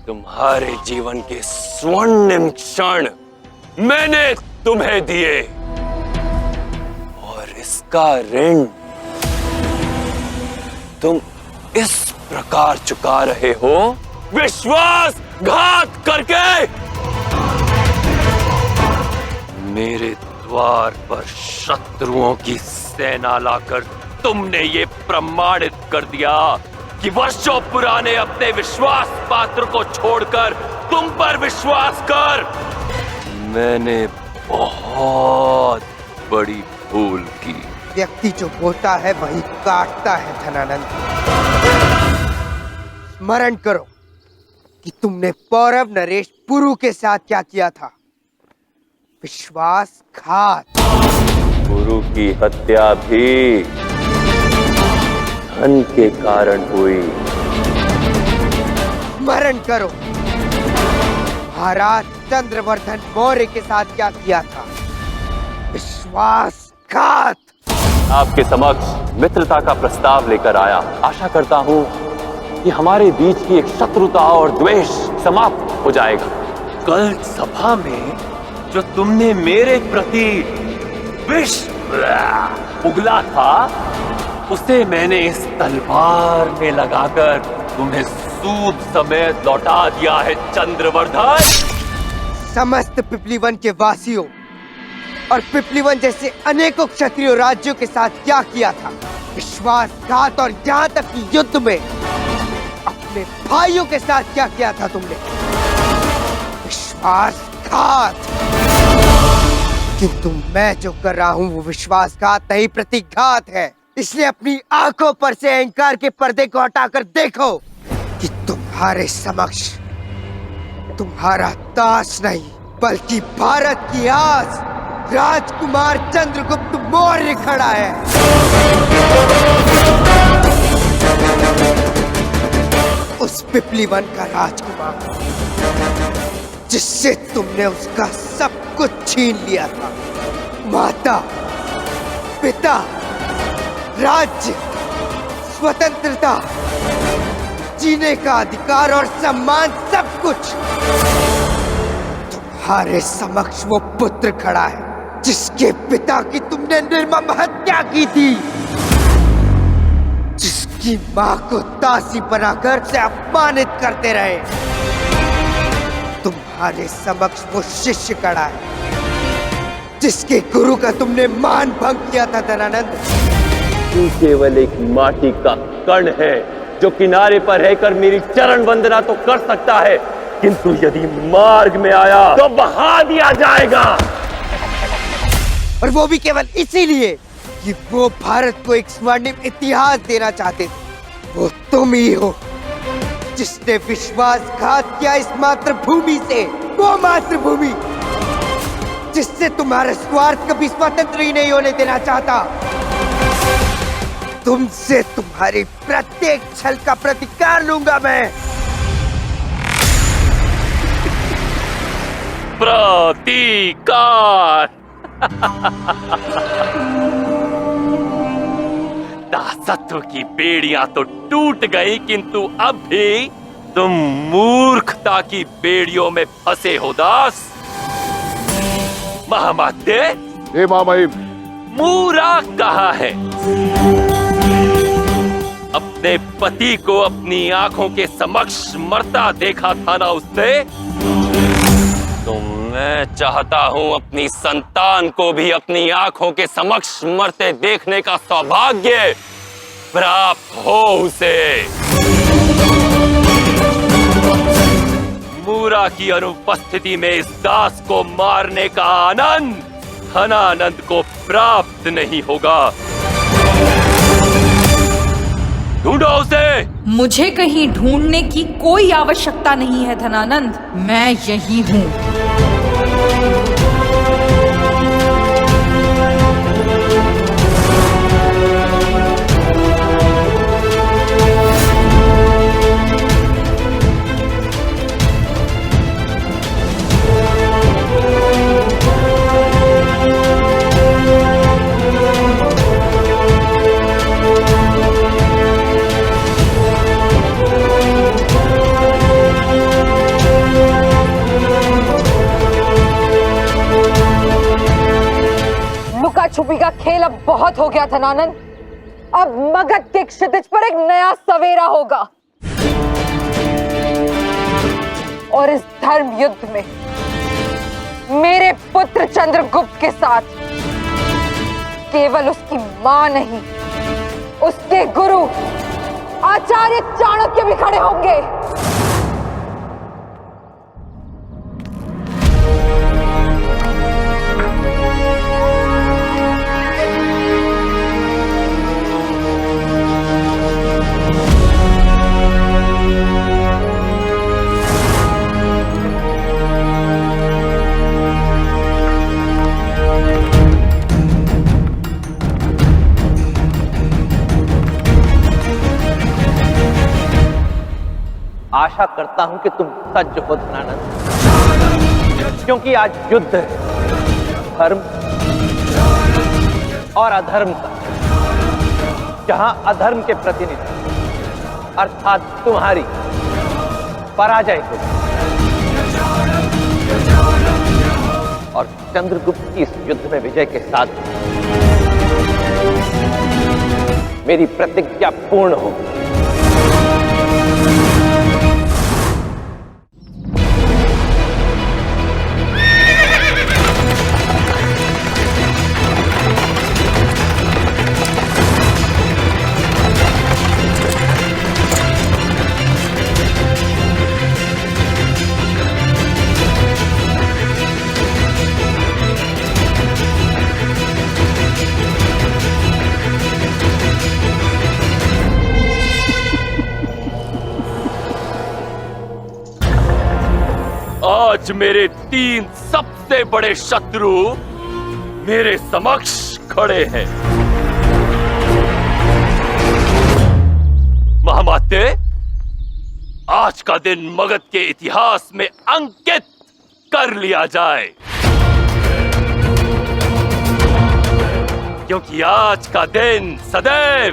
तुम्हारे जीवन के स्वर्णिम क्षण मैंने तुम्हें दिए और इसका ऋण तुम इस प्रकार चुका रहे हो, विश्वासघात करके। मेरे द्वार पर शत्रुओं की सेना लाकर तुमने ये प्रमाणित कर दिया कि वर्षों पुराने अपने विश्वास पात्र को छोड़कर तुम पर विश्वास कर मैंने बहुत बड़ी भूल की। व्यक्ति जो बोलता है वही काटता है धनानंद। स्मरण करो कि तुमने पौरव नरेश पुरु के साथ क्या किया था। विश्वासघात। गुरु की हत्या भी धन के कारण हुई। स्मरण करो महाराज चंद्रवर्धन मौर्य के साथ क्या किया था। विश्वासघात। आपके समक्ष मित्रता का प्रस्ताव लेकर आया। आशा करता हूं कि हमारे बीच की एक शत्रुता और द्वेष समाप्त हो जाएगा। कल सभा में जो तुमने मेरे प्रति विष उगला था, उसे मैंने इस तलवार में लगाकर तुम्हें सूद समेत लौटा दिया है चंद्रवर्धन। समस्त पिपलीवन के वासियों और पिपलीवन जैसे अनेकों क्षत्रिय राज्यों के साथ क्या किया था। विश्वासघात। और यहाँ तक कि युद्ध में अपने भाइयों के साथ क्या किया था तुमने। विश्वासघात। किंतु मैं जो कर रहा हूँ वो विश्वासघात नहीं प्रतिघात है। इसलिए अपनी आंखों पर से अहंकार के पर्दे को हटाकर देखो कि तुम्हारे समक्ष तुम्हारा दास नहीं बल्कि भारत की आस राजकुमार चंद्रगुप्त मौर्य खड़ा है। उस पिपलीवन का राजकुमार जिससे तुमने उसका सब कुछ छीन लिया था। माता, पिता, राज्य, स्वतंत्रता, जीने का अधिकार और सम्मान, सब कुछ। तुम्हारे समक्ष वो पुत्र खड़ा है जिसके पिता की तुमने निर्मम हत्या की थी, जिसकी मां को दासी बनाकर उसे अपमानित करते रहे। तुम्हारे समक्ष वो शिष्य खड़ा है जिसके गुरु का तुमने मान भंग किया था धनानंद। तू केवल एक माटी का कण है जो किनारे पर रहकर मेरी चरण वंदना तो कर सकता है, किंतु यदि मार्ग में आया तो बहा दिया जाएगा। और वो भी केवल इसीलिए कि वो भारत को एक स्वर्णिम इतिहास देना चाहते थे। वो तुम ही हो जिसने विश्वासघात किया इस मातृभूमि से। वो मातृभूमि जिससे तुम्हारा स्वार्थ कभी स्वतंत्र ही नहीं होने देना चाहता। तुमसे तुम्हारी प्रत्येक छल का प्रतिकार लूंगा मैं। प्रतिकार। दासत्व की बेड़ियां तो टूट गई, किंतु अब भी तुम मूर्खता की बेड़ियों में फंसे हो दास। महामात्य महामहिम, मूरा कहाँ है? अपने पति को अपनी आंखों के समक्ष मरता देखा था ना उसने? तो मैं चाहता हूं अपनी संतान को भी अपनी आंखों के समक्ष मरते देखने का सौभाग्य प्राप्त हो उसे। मूरा की अनुपस्थिति में इस दास को मारने का आनंद धनानंद को प्राप्त नहीं होगा। ढूंढो उसे। मुझे कहीं ढूंढने की कोई आवश्यकता नहीं है धनानंद, मैं यही हूँ। छुपी का खेल अब बहुत हो गया धनानंद। अब मगध के क्षितिज पर एक नया सवेरा होगा और इस धर्म युद्ध में मेरे पुत्र चंद्रगुप्त के साथ केवल उसकी मां नहीं, उसके गुरु आचार्य चाणक्य भी खड़े होंगे। आशा करता हूं कि तुम सज्ज हो धनानंद, क्योंकि आज युद्ध है धर्म और अधर्म का, जहां अधर्म के प्रतिनिधि अर्थात तुम्हारी पराजय हो और चंद्रगुप्त की इस युद्ध में विजय के साथ मेरी प्रतिज्ञा पूर्ण हो। आज मेरे 3 सबसे बड़े शत्रु मेरे समक्ष खड़े हैं। महामाते, आज का दिन मगध के इतिहास में अंकित कर लिया जाए, क्योंकि आज का दिन सदैव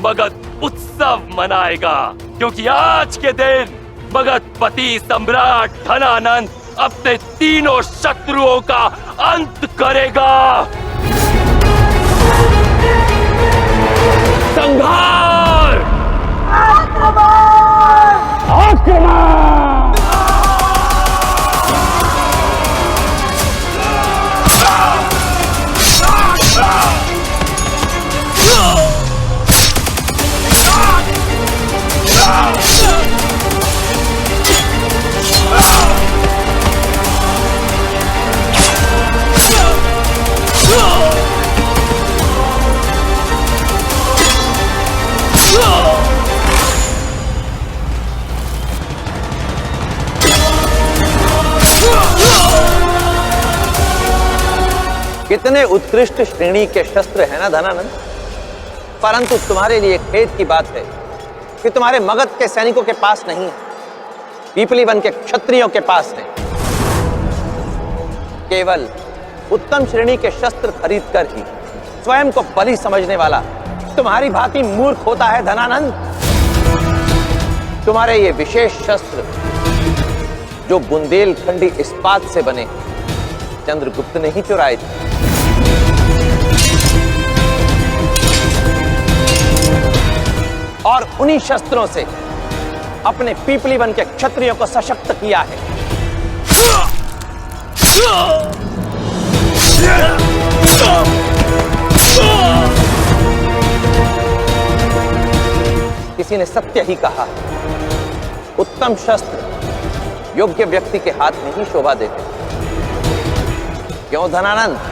मगध उत्सव मनाएगा, क्योंकि आज के दिन मगधपति सम्राट धनानंद अपने तीनों शत्रुओं का अंत करेगा। संहार! आक्रमण! आक्रमण! कितने उत्कृष्ट श्रेणी के शस्त्र है ना धनानंद, परंतु तुम्हारे लिए खेद की बात है कि तुम्हारे मगध के सैनिकों के पास नहीं है, पीपली वन के क्षत्रियों के पास है। केवल उत्तम श्रेणी के शस्त्र खरीद कर ही स्वयं को बलि समझने वाला तुम्हारी भांति मूर्ख होता है धनानंद। तुम्हारे ये विशेष शस्त्र जो बुंदेलखंडी इस्पात से बने चंद्रगुप्त ने ही चुराए थे। और उन्हीं शस्त्रों से अपने पीपली वन के क्षत्रियों को सशक्त किया है। किसी ने सत्य ही कहा, उत्तम शस्त्र योग्य व्यक्ति के हाथ में ही शोभा देते। क्यों धनानंद?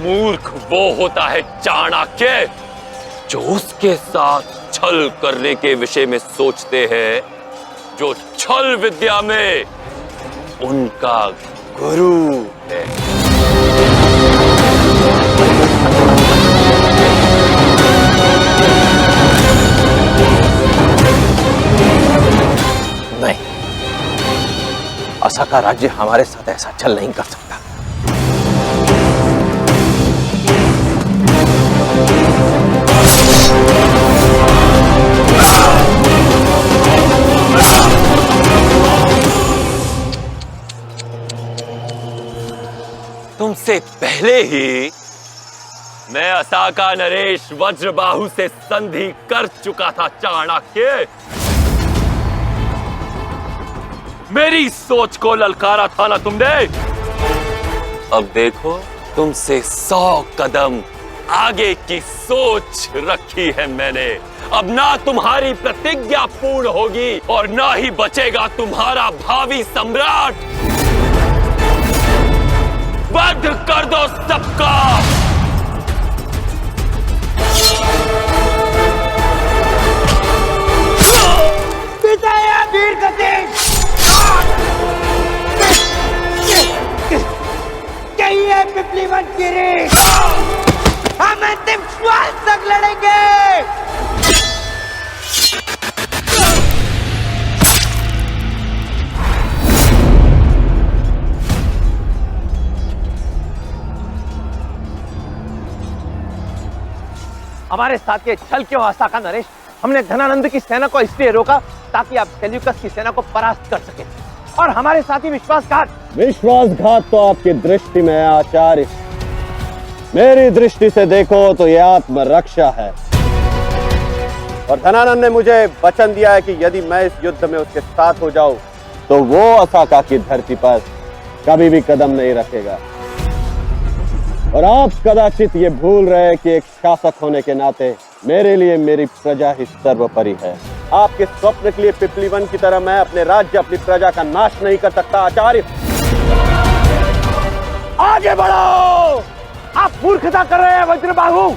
मूर्ख वो होता है चाणक्य जो उसके साथ छल करने के विषय में सोचते हैं, जो छल विद्या में उनका गुरु है। असका राज्य हमारे साथ ऐसा छल नहीं कर सकता। तुमसे पहले ही मैं असाका नरेश वज्रबाहु से संधि कर चुका था चाणक्य। मेरी सोच को ललकारा था ना तुमने। अब देखो, तुमसे 100 कदम आगे की सोच रखी है मैंने। अब ना तुम्हारी प्रतिज्ञा पूर्ण होगी और ना ही बचेगा तुम्हारा भावी सम्राट। वध कर दो सबका। विजय वीर गति। चाहिए पिपलीवन गिरी। हम अंतिम श्वास तक लड़ेंगे। हमारे साथ ये छल क्यों असाका नरेश? हमने धनानंद की सेना को इसलिए रोका ताकि आप सेल्यूकस की सेना को परास्त कर सके, और हमारे साथ ही विश्वासघात। विश्वासघात तो आपकी दृष्टि में है आचार्य, मेरी दृष्टि से देखो तो यह आत्मरक्षा है। और धनानंद ने मुझे वचन दिया है कि यदि मैं इस युद्ध में उसके साथ हो जाऊं तो वो असाका की धरती पर कभी भी कदम नहीं रखेगा। और आप कदाचित ये भूल रहे कि एक शासक होने के नाते मेरे लिए मेरी प्रजा ही सर्वोपरि है। आपके स्वप्न के लिए पिपलीवन की तरह मैं अपने राज्य, अपनी प्रजा का नाश नहीं कर सकता आचार्य। आगे बढ़ो, आप मूर्खता कर रहे हैं वज्रबाहु।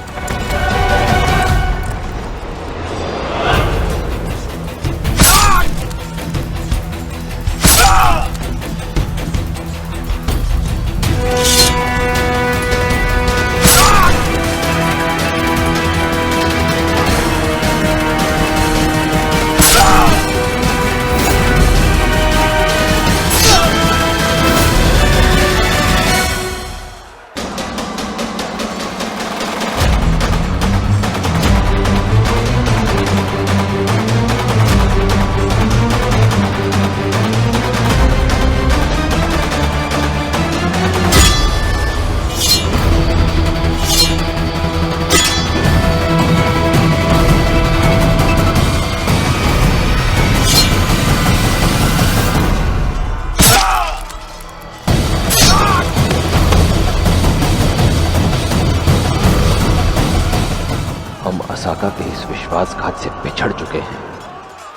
असाका के इस विश्वासघात से पिछड़ चुके हैं।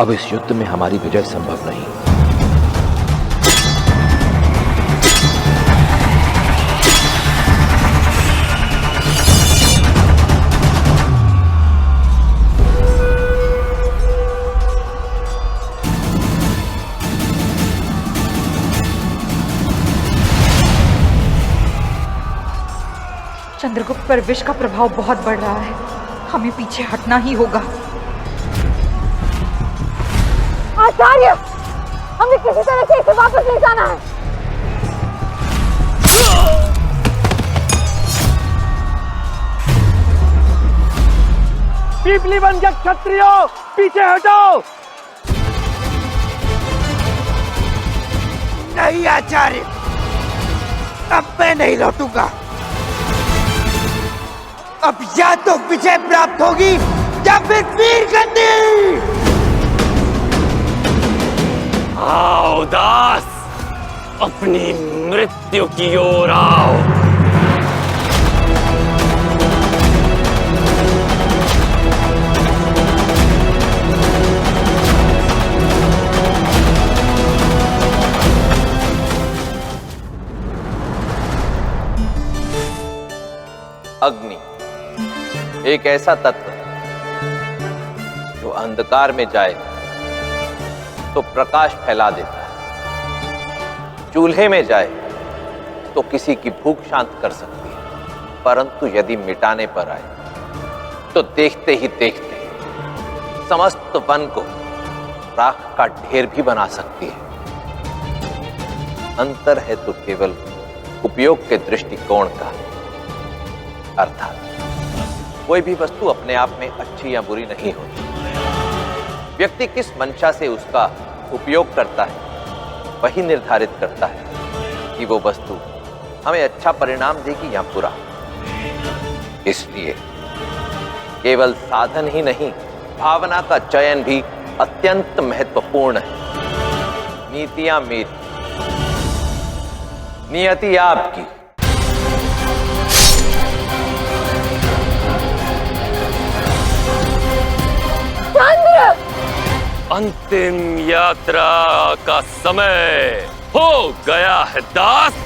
अब इस युद्ध में हमारी विजय संभव नहीं। चंद्रगुप्त पर विष का प्रभाव बहुत बढ़ रहा है, हमें पीछे हटना ही होगा। आचार्य, हमें किसी तरह से इसे वापस ले जाना है। पिपलीवन के क्षत्रियों, पीछे हटो। नहीं आचार्य, अब मैं नहीं लौटूंगा। अब या तो विजय प्राप्त होगी या फिर वीर गति। आओ दास, अपनी मृत्यु की ओर आओ। अग्नि एक ऐसा तत्व जो अंधकार में जाए तो प्रकाश फैला देता है, चूल्हे में जाए तो किसी की भूख शांत कर सकती है, परंतु यदि मिटाने पर आए तो देखते ही देखते समस्त वन को राख का ढेर भी बना सकती है। अंतर है तो केवल उपयोग के दृष्टिकोण का। अर्थात कोई भी वस्तु अपने आप में अच्छी या बुरी नहीं होती। व्यक्ति किस मंशा से उसका उपयोग करता है वही निर्धारित करता है कि वो वस्तु हमें अच्छा परिणाम देगी या बुरा। इसलिए केवल साधन ही नहीं, भावना का चयन भी अत्यंत महत्वपूर्ण है। नीतियां मेरी, नियति आपकी। चंद्र! अंतिम यात्रा का समय हो गया है दास।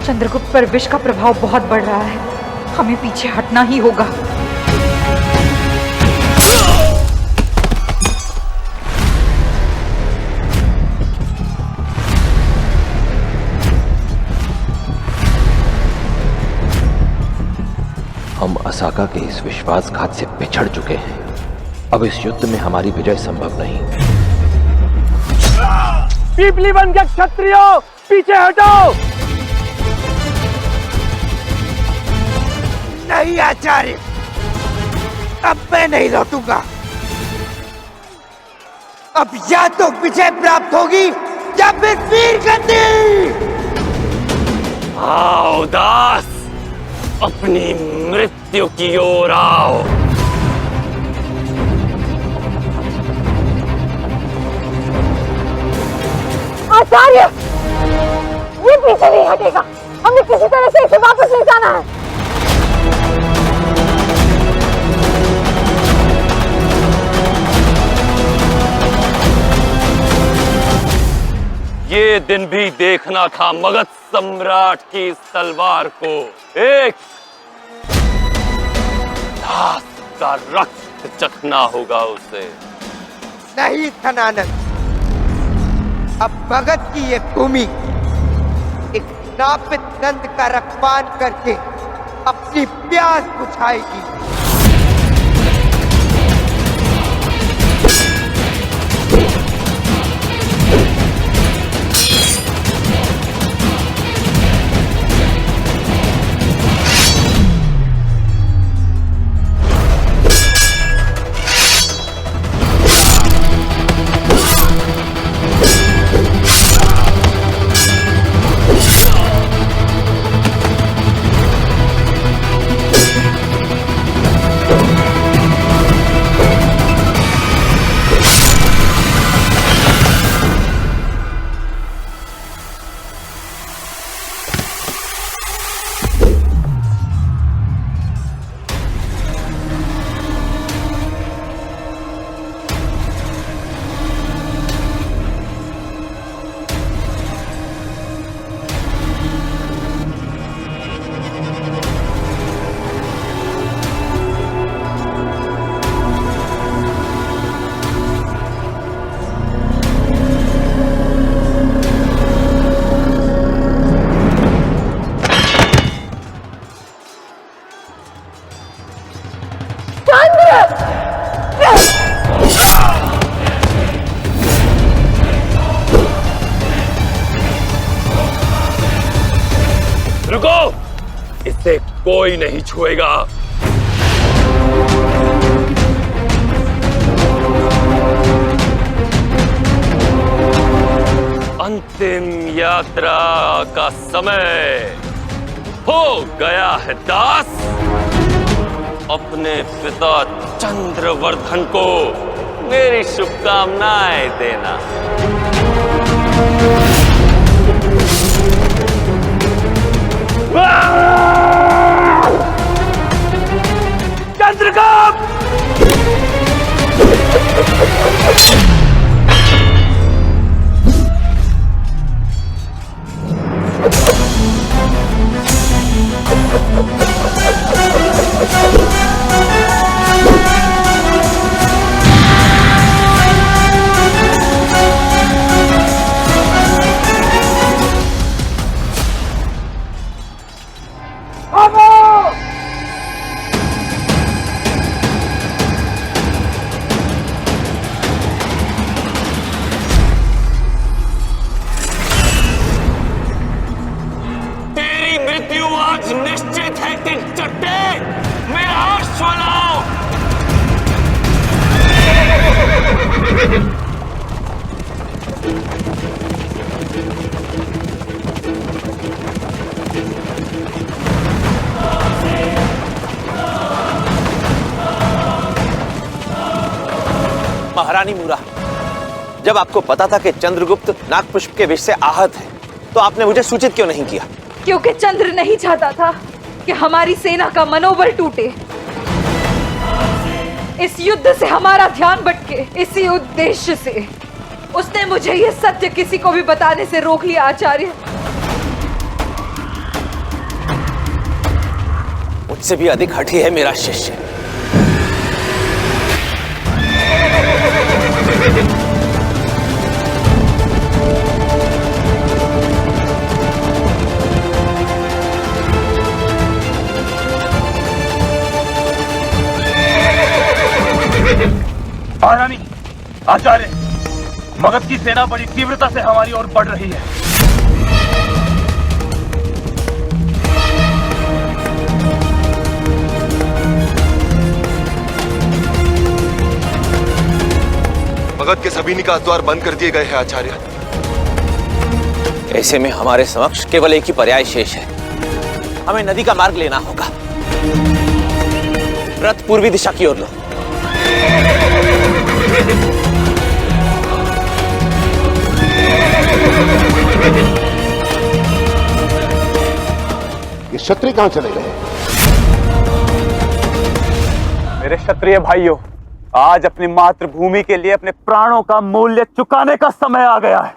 चंद्रगुप्त पर विष का प्रभाव बहुत बढ़ रहा है, हमें पीछे हटना ही होगा। हम असाका के इस विश्वासघात से पिछड़ चुके हैं। अब इस युद्ध में हमारी विजय संभव नहीं। पीपली बन के क्षत्रियो पीछे हटो। नहीं आचार्य, अब मैं नहीं लौटूंगा। अब या तो विजय प्राप्त होगी या फिर वीर गति। आओ दास, अपनी मृत्यु की ओर आओ। आचार्य, ये पीछे नहीं हटेगा। हमें किसी तरह से इसे वापस ले जाना है। ये दिन भी देखना था मगध सम्राट की इस तलवार को। एक दास का रक्त चखना होगा उसे। नहीं धनानंद, अब भगत की ये भूमि एक नापित नंद का रक्तपान करके अपनी प्यास बुझाएगी। इसे कोई नहीं छुएगा। अंतिम यात्रा का समय हो गया है दास। अपने पिता चंद्रवर्धन को मेरी शुभकामनाएं देना। चंद्रगुप्त! निश्चित है कि चट्टे मेरा अश्व लाओ। महारानी मूरा, जब आपको पता था कि चंद्रगुप्त नागपुष्प के विष से आहत है, तो आपने मुझे सूचित क्यों नहीं किया? क्योंकि चंद्र नहीं चाहता था कि हमारी सेना का मनोबल टूटे। इस युद्ध से हमारा ध्यान भटके, इसी उद्देश्य से उसने मुझे ये सत्य किसी को भी बताने से रोक लिया। आचार्य, मुझसे भी अधिक हठी है मेरा शिष्य। महारानी, आचार्य, मगध की सेना बड़ी तीव्रता से हमारी ओर बढ़ रही है। मगध के सभी निकास द्वार बंद कर दिए गए हैं आचार्य। ऐसे में हमारे समक्ष केवल एक ही पर्याय शेष है। हमें नदी का मार्ग लेना होगा। रथ पूर्वी दिशा की ओर लो। ये क्षत्रिय कहां चले गए? मेरे क्षत्रिय भाइयों, आज अपनी मातृभूमि के लिए अपने प्राणों का मूल्य चुकाने का समय आ गया है।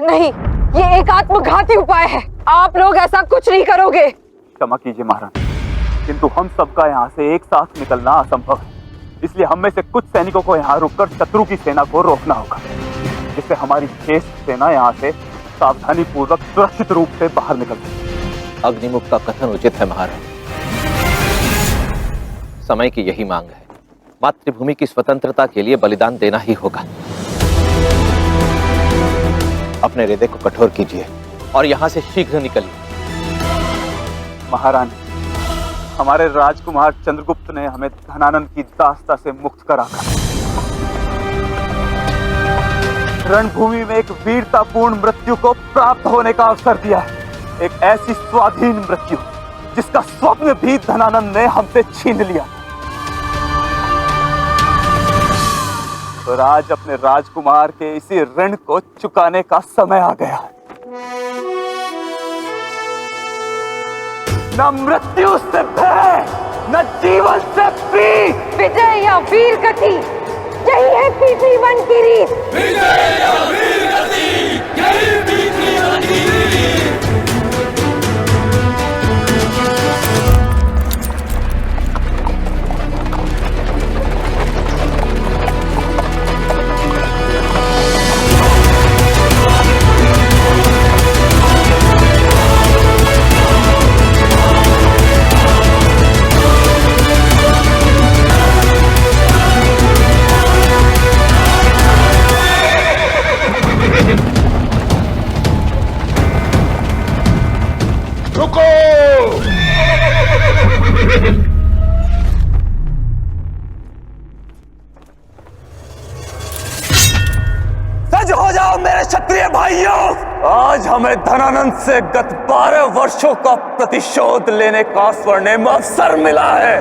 नहीं, ये एक आत्मघाती उपाय है। आप लोग ऐसा कुछ नहीं करोगे। क्षमा कीजिए महारानी, किंतु हम सबका यहाँ से एक साथ निकलना असंभव है। इसलिए हम में से कुछ सैनिकों को यहाँ रुककर शत्रु की सेना को रोकना होगा, जिससे हमारी शेष सेना यहाँ से सावधानी पूर्वक सुरक्षित रूप से बाहर निकल सके। अग्निमुख का कथन उचित है महाराज। समय की यही मांग है। मातृभूमि की स्वतंत्रता के लिए बलिदान देना ही होगा। अपने हृदय को कठोर कीजिए और यहाँ से शीघ्र निकलिए। महारानी, हमारे राजकुमार चंद्रगुप्त ने हमें धनानंद की दास्ता से मुक्त कराकर रणभूमि में एक वीरतापूर्ण मृत्यु को प्राप्त होने का अवसर दिया है। एक ऐसी स्वाधीन मृत्यु जिसका स्वप्न भी धनानंद ने हमसे छीन लिया। तो आज अपने राजकुमार के इसी ऋण को चुकाने का समय आ गया है। न मृत्यु से भय, न जीवन से प्रीत। विजय या वीर गति, यही है पीपली वन की रीत। विजय या वीर गति, यही पीपली वन की रीत। सज हो जाओ मेरे क्षत्रिय भाइयों, आज हमें धनानंद से गत 12 वर्षों का प्रतिशोध लेने का स्वर्णिम अवसर मिला है।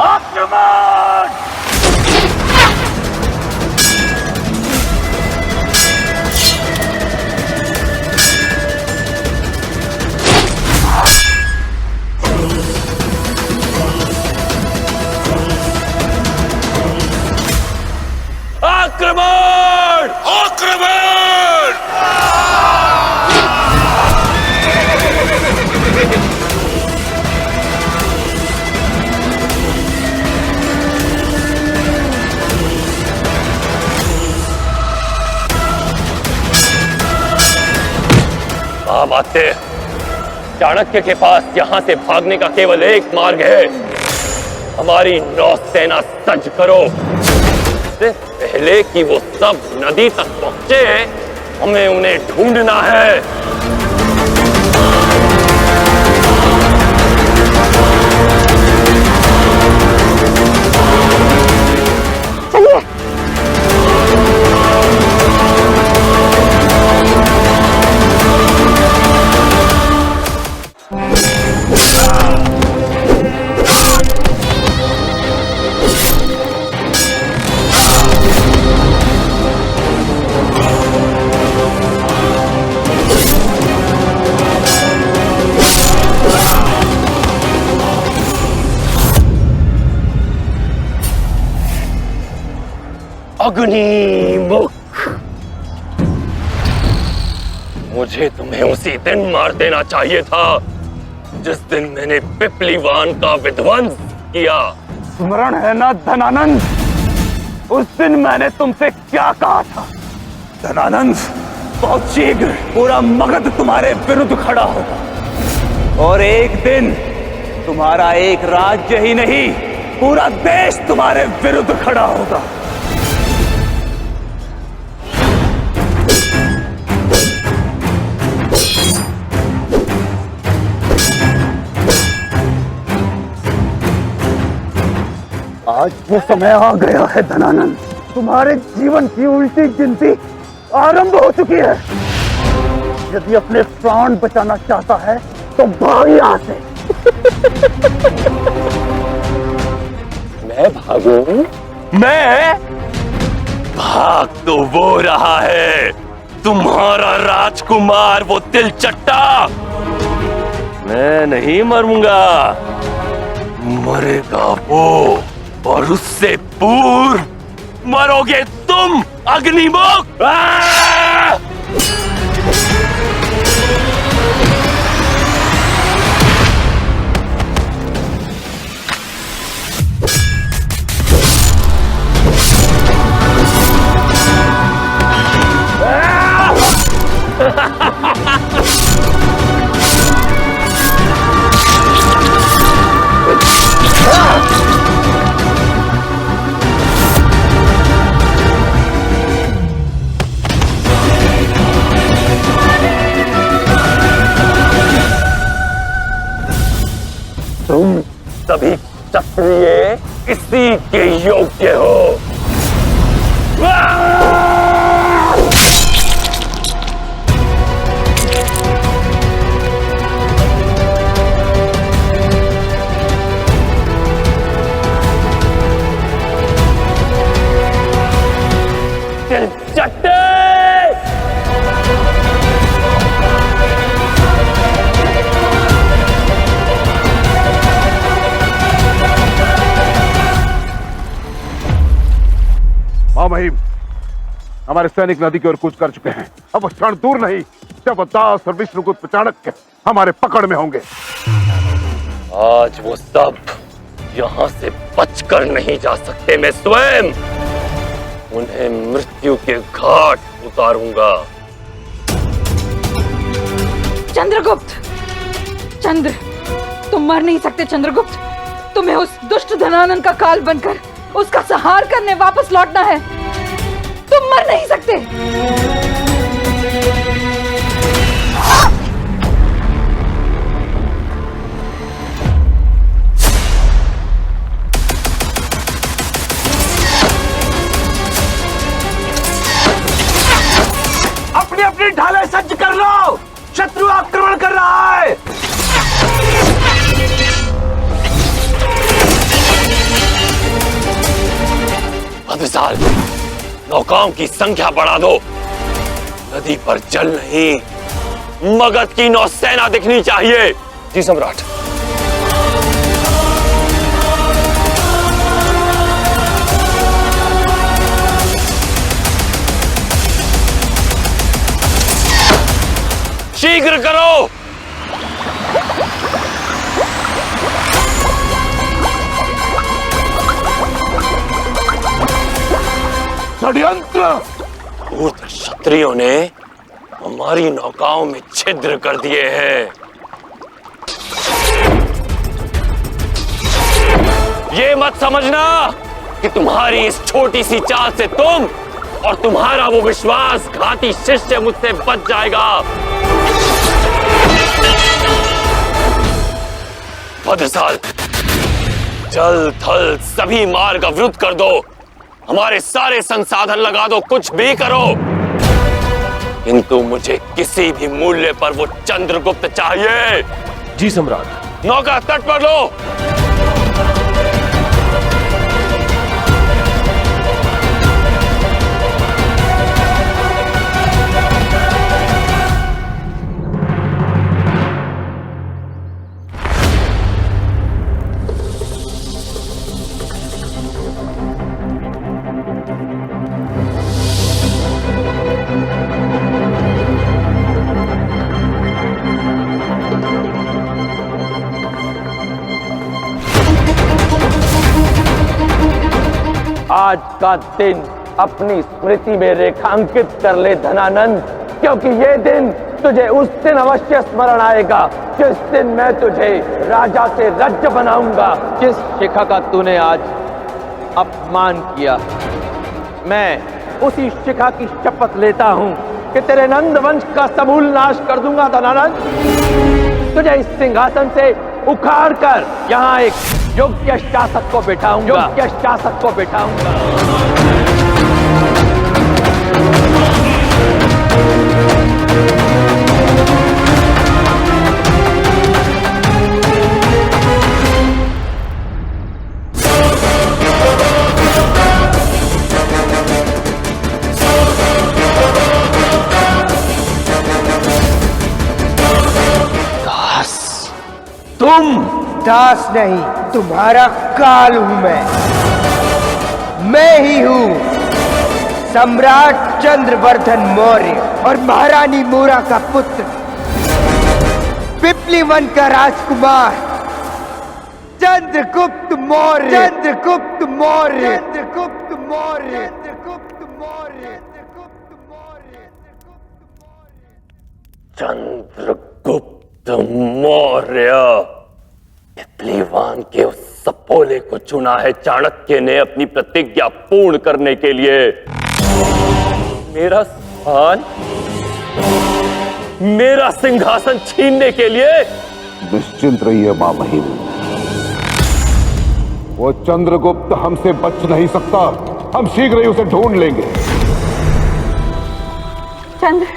आक्रमण! आक्रमण! आक्रमण! आप आते, चाणक्य के पास यहां से भागने का केवल एक मार्ग है। हमारी नौसेना सज्ज करो। पहले कि वो सब नदी तक पहुंचे, हमें उन्हें ढूंढना है। चलिए। अग्निमुख, मुझे तुम्हें उसी दिन मार देना चाहिए था जिस दिन मैंने पिपलीवान का विध्वंस किया। स्मरण है ना धनानंद, उस दिन मैंने तुमसे क्या कहा था? धनानंद, बहुत शीघ्र पूरा मगध तुम्हारे विरुद्ध खड़ा होगा और एक दिन तुम्हारा एक राज्य ही नहीं, पूरा देश तुम्हारे विरुद्ध खड़ा होगा। आज वो समय आ गया है धनानंद, तुम्हारे जीवन की उल्टी गिनती आरंभ हो चुकी है। यदि अपने प्राण बचाना चाहता है तो भाग यहाँ से। मैं भागूं? मैं? भाग तो वो रहा है, तुम्हारा राजकुमार, वो तिलचट्टा। मैं नहीं मरूंगा, मरेगा वो, और उससे पूर्व मरोगे तुम, अग्निमुख। तुम सभी क्षत्रिय इसी के योग्य हो। तिलचट्टे! महिम, हमारे सैनिक नदी की ओर कूच कर चुके हैं। अब वो क्षण दूर नहीं जब दास और विष्णुगुप्त चाणक्य हमारे पकड़ में होंगे। आज वो सब यहाँ से बचकर नहीं जा सकते। मैं स्वयं उन्हें मृत्यु के घाट उतारूंगा। चंद्रगुप्त, चंद्र, तुम मर नहीं सकते चंद्रगुप्त। तुम्हें उस दुष्ट धनानंद का काल बनकर उसका संहार करने वापस लौटना है। तुम मर नहीं सकते। नौकाओं की संख्या बढ़ा दो। नदी पर जल नहीं, मगध की नौसेना दिखनी चाहिए। जी सम्राट। शीघ्र करो। षड्यंत्र! धूर्त क्षत्रियों ने हमारी नौकाओं में छिद्र कर दिए हैं। ये मत समझना कि तुम्हारी इस छोटी सी चाल से तुम और तुम्हारा वो विश्वासघाती शिष्य मुझसे बच जाएगा। भद्रसाल, जल थल सभी मार्ग अवरुद्ध कर दो, हमारे सारे संसाधन लगा दो, कुछ भी करो, किंतु मुझे किसी भी मूल्य पर वो चंद्रगुप्त चाहिए। जी सम्राट। नौका तट पर लो। आज का दिन अपनी स्मृति में रेखांकित कर ले धनानंद, क्योंकि ये दिन तुझे उस दिन अवश्य स्मरण आएगा जिस दिन मैं तुझे राजा से राज्य बनाऊंगा। जिस शिखा का तूने आज अपमान किया, मैं उसी शिखा की शपथ लेता हूं कि तेरे नंद वंश का समूल नाश कर दूंगा धनानंद। तुझे इस सिंहासन से उखाड़ कर यहाँ एक योग्य शासक को बिठाऊंगा, योग्य शासक को बिठाऊंगा। तुम दास नहीं, तुम्हारा काल हूं मैं ही हूं सम्राट चंद्रवर्धन मौर्य और महारानी मूरा का पुत्र, पिपली वन का राजकुमार चंद्रगुप्त मौर्य। चंद्रगुप्त मौर्य। चंद्रगुप्त मौर्य। चंद्रगुप्त मौर्य। चंद्रगुप्त मौर्य। पिपलीवान के उस सपोले को चुना है चाणक्य ने अपनी प्रतिज्ञा पूर्ण करने के लिए। मेरा स्थान, मेरा सिंहासन छीनने के लिए। निश्चिंत रहिए मां महिम, वो चंद्रगुप्त हमसे बच नहीं सकता। हम शीघ्र ही उसे ढूंढ लेंगे। चंद्र,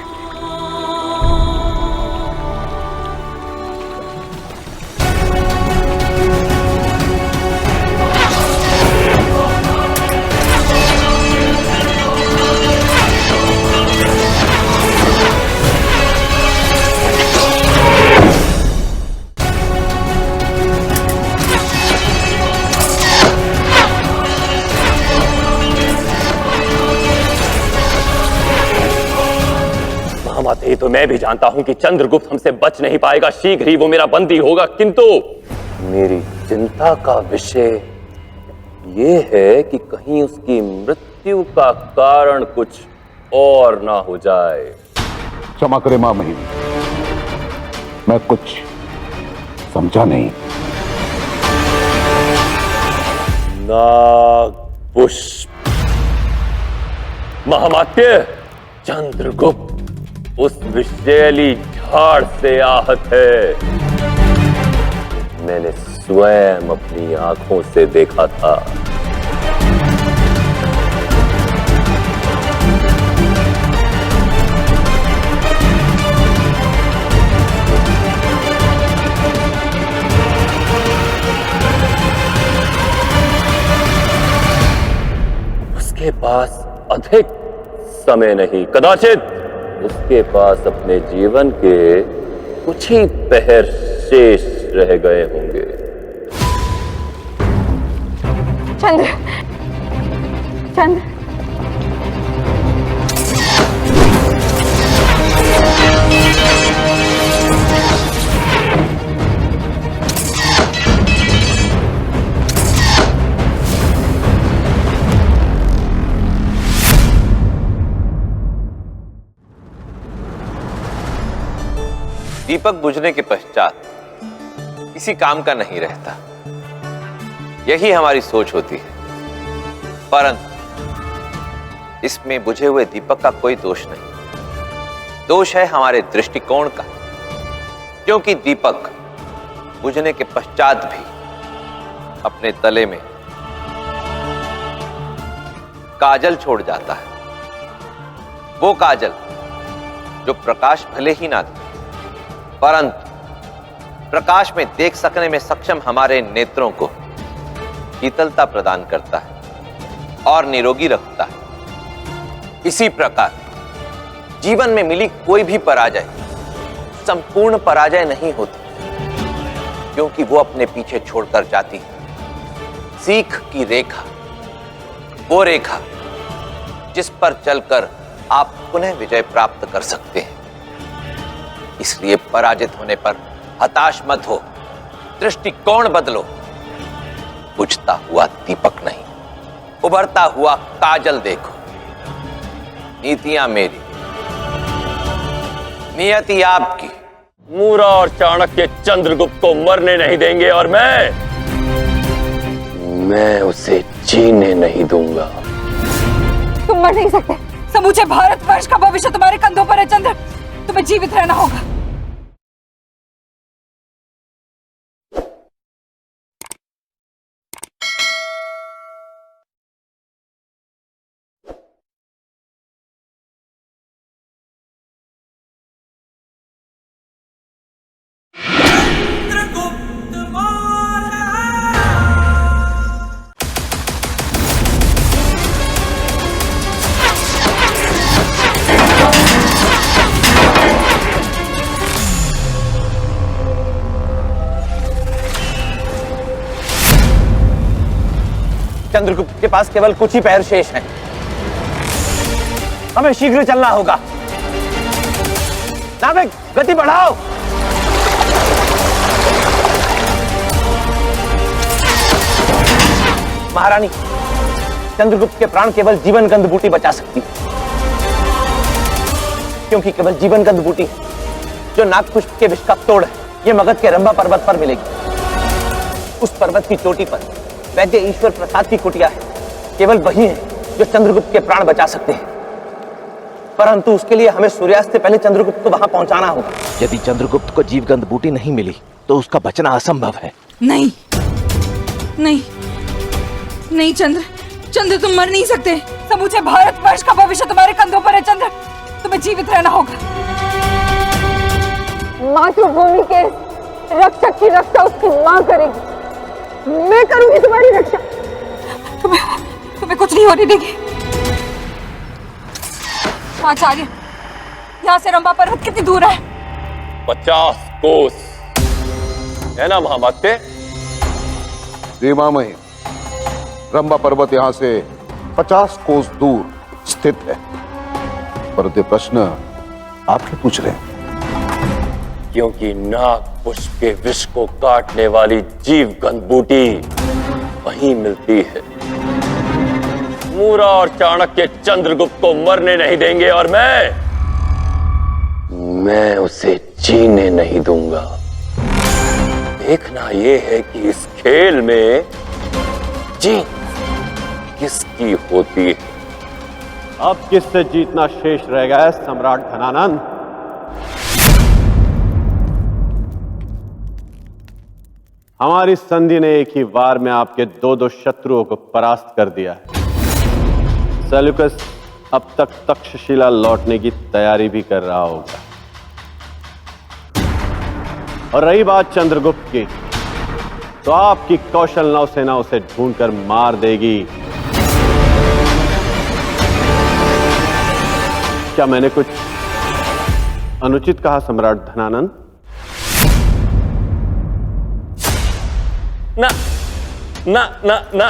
ये तो मैं भी जानता हूं कि चंद्रगुप्त हमसे बच नहीं पाएगा, शीघ्र ही वो मेरा बंदी होगा, किंतु मेरी चिंता का विषय ये है कि कहीं उसकी मृत्यु का कारण कुछ और ना हो जाए। क्षमा करें मां महिम, मैं कुछ समझा नहीं। नागपुष्प। महामात्य, चंद्रगुप्त उस विषैली झाड़ से आहत है। मैंने स्वयं अपनी आंखों से देखा था। उसके पास अधिक समय नहीं, कदाचित उसके पास अपने जीवन के कुछ ही पहर शेष रह गए होंगे। चंद्र, चंद्र, दीपक बुझने के पश्चात किसी काम का नहीं रहता, यही हमारी सोच होती है। परंतु इसमें बुझे हुए दीपक का कोई दोष नहीं, दोष है हमारे दृष्टिकोण का, क्योंकि दीपक बुझने के पश्चात भी अपने तले में काजल छोड़ जाता है। वो काजल जो प्रकाश भले ही ना दे, परंतु प्रकाश में देख सकने में सक्षम हमारे नेत्रों को शीतलता प्रदान करता है और निरोगी रखता है। इसी प्रकार जीवन में मिली कोई भी पराजय संपूर्ण पराजय नहीं होती, क्योंकि वो अपने पीछे छोड़कर जाती है सीख की रेखा, वो रेखा जिस पर चलकर आप पुनः विजय प्राप्त कर सकते हैं। इसलिए पराजित होने पर हताश मत हो, दृष्टिकोण बदलो। बुझता हुआ दीपक नहीं, उभरता हुआ काजल देखो। नीतियां मेरी, नियति आपकी। मूरा और चाणक्य चंद्रगुप्त को मरने नहीं देंगे और मैं उसे जीने नहीं दूंगा। तुम मर नहीं सकते। समूचे भारतवर्ष का भविष्य तुम्हारे कंधों पर है चंद्र, तुम्हें जीवित रहना होगा। चंद्रगुप्त के पास केवल कुछ ही पैर शेष हैं। हमें शीघ्र चलना होगा। नाविक, गति बढ़ाओ। महारानी, चंद्रगुप्त के प्राण केवल जीवन गंध बूटी बचा सकती है, क्योंकि केवल जीवन गंध बूटी जो नागपुष्प के विष का तोड़ है, ये मगध के रंभा पर्वत पर मिलेगी। उस पर्वत की चोटी पर वैद्य ईश्वर प्रसाद की कुटिया है। केवल वही है जो चंद्रगुप्त के प्राण बचा सकते हैं, परंतु उसके लिए हमें सूर्यास्त से पहले चंद्रगुप्त को वहां पहुंचाना होगा। यदि चंद्रगुप्त को जीवगंध बूटी नहीं मिली तो उसका बचना असंभव है। नहीं, नहीं, नहीं चंद्र, चंद्र तुम मर नहीं सकते। समूचे भारतवर्ष का भविष्य तुम्हारे कंधों पर है चंद्र, तुम्हें जीवित रहना होगा। मातृभूमि के रक्षक की रक्षा उसकी मां करेगी, मैं करूंगी तुम्हारी रक्षा। तुम्हें कुछ नहीं होने देगी। आचार्य, यहाँ से रंभा पर्वत कितनी दूर है? 50 कोस है ना महामात्य? देवामय, रंभा पर्वत यहां से 50 कोस दूर स्थित है, परंतु प्रश्न आप क्यों पूछ रहे हैं? क्योंकि नाग पुष्प के विष को काटने वाली जीवगंध बूटी वहीं मिलती है। मूरा और चाणक्य चंद्रगुप्त को मरने नहीं देंगे और मैं उसे जीने नहीं दूंगा। देखना यह है कि इस खेल में जीत किसकी होती है। अब किससे जीतना शेष रह गया है सम्राट धनानंद? हमारी संधि ने एक ही वार में आपके दो शत्रुओं को परास्त कर दिया है। सेल्यूकस अब तक तक्षशिला लौटने की तैयारी भी कर रहा होगा। और रही बात चंद्रगुप्त की, तो आपकी कौशल नौसेना उसे ढूंढकर मार देगी। क्या मैंने कुछ अनुचित कहा सम्राट धनानंद? ना ना ना ना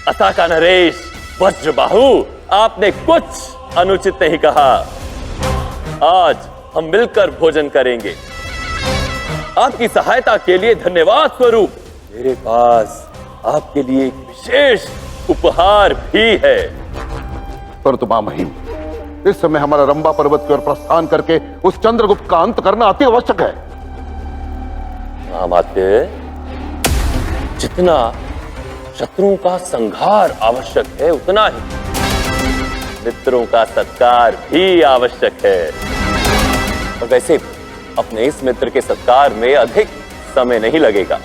असाका नरेश वज्रबाहु, आपने कुछ अनुचित नहीं कहा। आज हम मिलकर भोजन करेंगे। आपकी सहायता के लिए धन्यवाद स्वरूप मेरे पास आपके लिए एक विशेष उपहार भी है। परंतु महामहिम, इस समय हमारा रंबा पर्वत की ओर प्रस्थान करके उस चंद्रगुप्त का अंत करना अति आवश्यक है। महामात्य, जितना शत्रुओं का संहार आवश्यक है उतना ही मित्रों का सत्कार भी आवश्यक है। और वैसे अपने इस मित्र के सत्कार में अधिक समय नहीं लगेगा।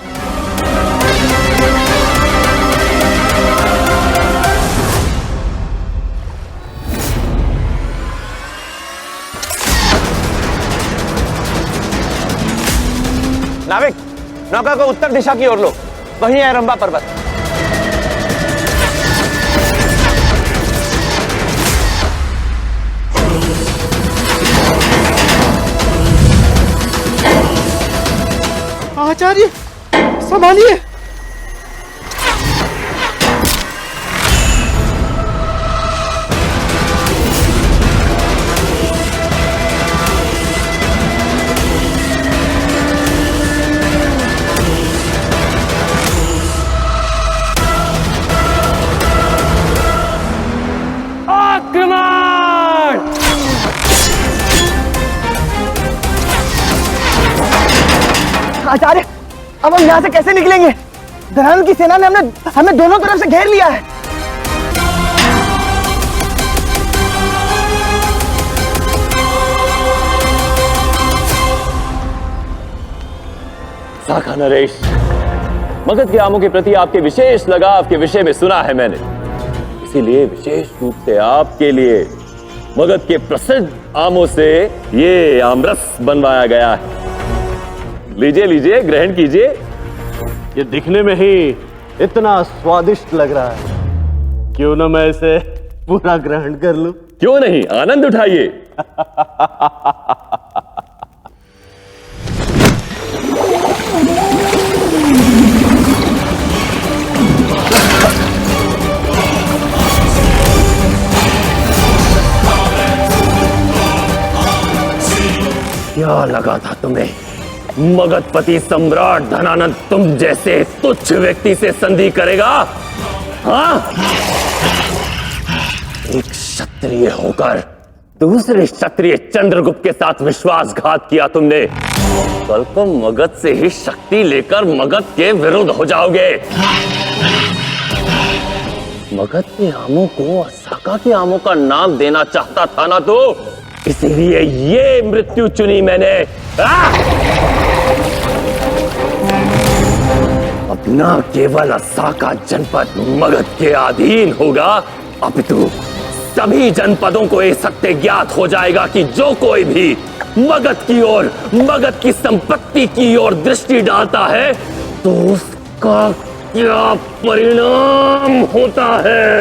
नाविक, नौका को उत्तर दिशा की ओर लो, वहीं है रंबा पर्वत। आचार्य, संभालिए। आचार्य, अब हम यहाँ से कैसे निकलेंगे? धनानंद की सेना ने हमें दोनों तरफ से घेर लिया है। साका नरेश, मगध के आमों के प्रति आपके विशेष लगाव के विषय में सुना है मैंने, इसीलिए विशेष रूप से आपके लिए मगध के प्रसिद्ध आमों से ये आमरस बनवाया गया है। लीजिए लीजिए, ग्रहण कीजिए। ये दिखने में ही इतना स्वादिष्ट लग रहा है, क्यों ना मैं इसे पूरा ग्रहण कर लूं? क्यों नहीं, आनंद उठाइए। क्या लगा था तुम्हें मगधपति सम्राट धनानंद तुम जैसे तुच्छ व्यक्ति से संधि करेगा? हाँ? एक क्षत्रिय होकर दूसरे क्षत्रिय चंद्रगुप्त के साथ विश्वासघात किया तुमने। कल को मगध से ही शक्ति लेकर मगध के विरुद्ध हो जाओगे। मगध के आमों को असाका के आमों का नाम देना चाहता था ना तो, इसीलिए ये मृत्यु चुनी मैंने। अब न केवल असाका जनपद मगध के अधीन होगा, अपितु सभी जनपदों को ये सत्य ज्ञात हो जाएगा कि जो कोई भी मगध की ओर, मगध की संपत्ति की ओर दृष्टि डालता है तो उसका क्या परिणाम होता है।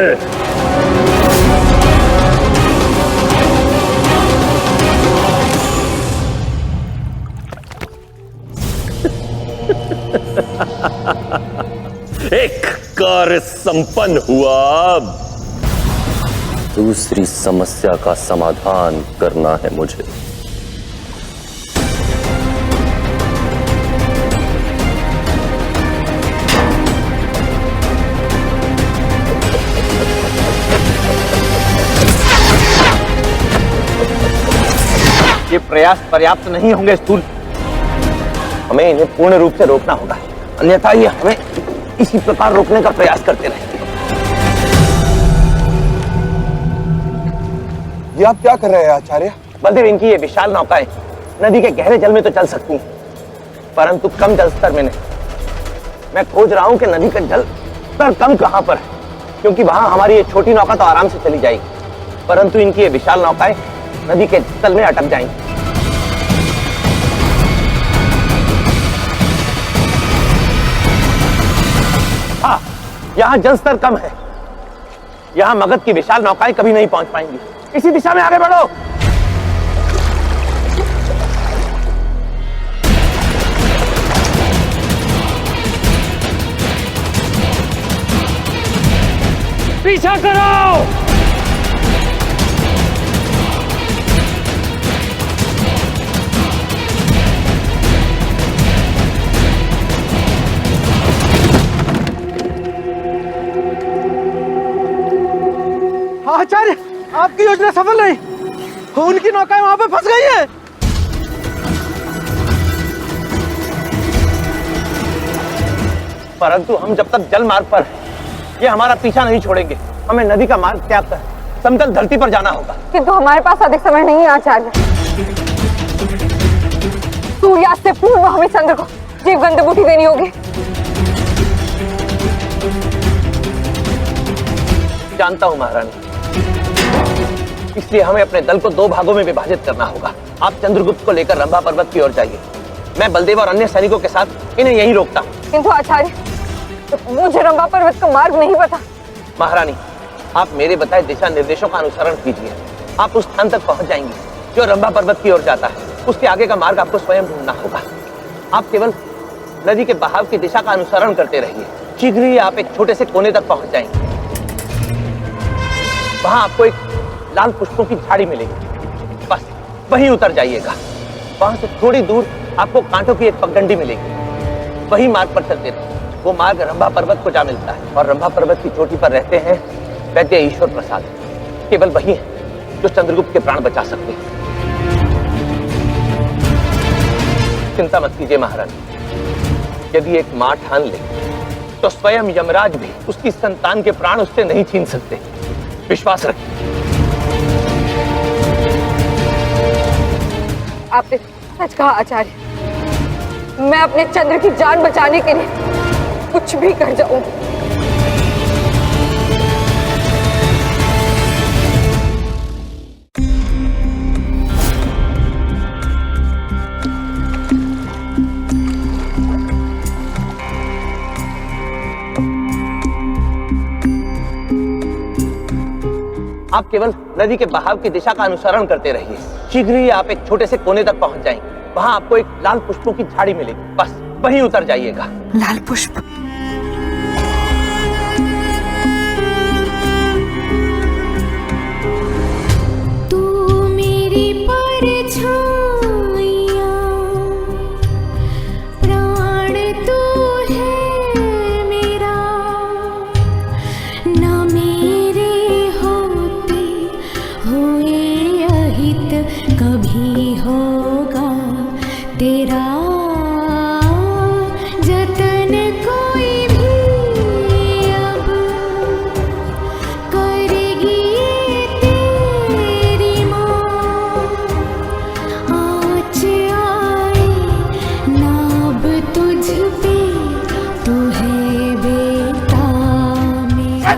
एक कार्य संपन्न हुआ, अब दूसरी समस्या का समाधान करना है मुझे। ये प्रयास पर्याप्त नहीं होंगे स्थूल, हमें इन्हें पूर्ण रूप से रोकना होगा, अन्यथा ये हमें इसी प्रकार रोकने का प्रयास करते रहेंगे। ये आप क्या कर रहे हैं आचार्य? बलदेव, इनकी ये विशाल नौकाएं नदी के गहरे जल में तो चल सकती हैं, परंतु कम जल स्तर में नहीं। मैं खोज रहा हूं कि नदी का जल स्तर कम कहां पर है, क्योंकि वहां हमारी ये छोटी नौका तो आराम से चली जाएगी, परंतु इनकी ये विशाल नौकाएं नदी के तल में अटक जाएंगी। हाँ, यहाँ जल स्तर कम है, यहाँ मगध की विशाल नौकाएं कभी नहीं पहुंच पाएंगी। इसी दिशा में आगे बढ़ो। पीछा करो। आचार्य, आपकी योजना सफल नहीं, उनकी नौकाएं वहां पे फंस गई हैं। परंतु हम जब तक जल मार्ग पर हैं, ये हमारा पीछा नहीं छोड़ेंगे। हमें नदी का मार्ग त्याग कर समतल धरती पर जाना होगा। किंतु हमारे पास अधिक समय नहीं है आचार्य। सूर्यास्त से पूर्व हमें चंद्र को जीव गंधबूटी देनी होगी। जानता हूं महारानी, इसलिए हमें अपने दल को 2 भागों में विभाजित करना होगा। आप चंद्रगुप्त को लेकर रंभा पर्वत की ओर जाइए, मैं बलदेव और अन्य सैनिकों के साथ इन्हें यहीं रोकता हूं। किंतु आचार्य, मुझे रंभा पर्वत का मार्ग नहीं पता। महारानी, आप मेरे बताए दिशा निर्देशों का अनुसरण कीजिए, आप उस स्थान तक पहुंच जाएंगे जो रंभा पर्वत की ओर जाता है। उसके आगे का मार्ग आपको स्वयं ढूंढना होगा। आप केवल नदी के बहाव की दिशा का अनुसरण करते रहिए, शीघ्र ही आप एक छोटे से कोने तक पहुंच जाएंगे। वहां आपको एक लाल पुष्पों की झाड़ी मिलेगी, बस वहीं उतर जाइएगा। वहां से थोड़ी दूर आपको कांटों की एक पगडंडी मिलेगी, वही मार्ग पर चलते रहिए। वो मार्ग रंभा पर्वत को जा मिलता है और रंभा पर्वत की चोटी पर रहते हैं वैद्य ईश्वर प्रसाद। केवल वही है जो चंद्रगुप्त के प्राण बचा सकते हैं। चिंता मत कीजिए महारानी, यदि एक मां ठान ले तो स्वयं यमराज भी उसकी संतान के प्राण उससे नहीं छीन सकते। विश्वास रखिए। आपने सच कहा आचार्य, मैं अपने चंद्र की जान बचाने के लिए कुछ भी कर जाऊंगी। आप केवल नदी के बहाव की दिशा का अनुसरण करते रहिए, शीघ्र ही आप एक छोटे से कोने तक पहुंच जाएंगे। वहां आपको एक लाल पुष्पों की झाड़ी मिलेगी, बस वहीं उतर जाइएगा। लाल पुष्प? तू मेरी परछाइयां, प्राण तू है मेरा, ना मेरे होते हुए अहित कभी होगा तेरा। जतन कोई भी अब करेगी तेरी माँ, आँच आए नाब तुझ पे, तू है बेटा मेरा।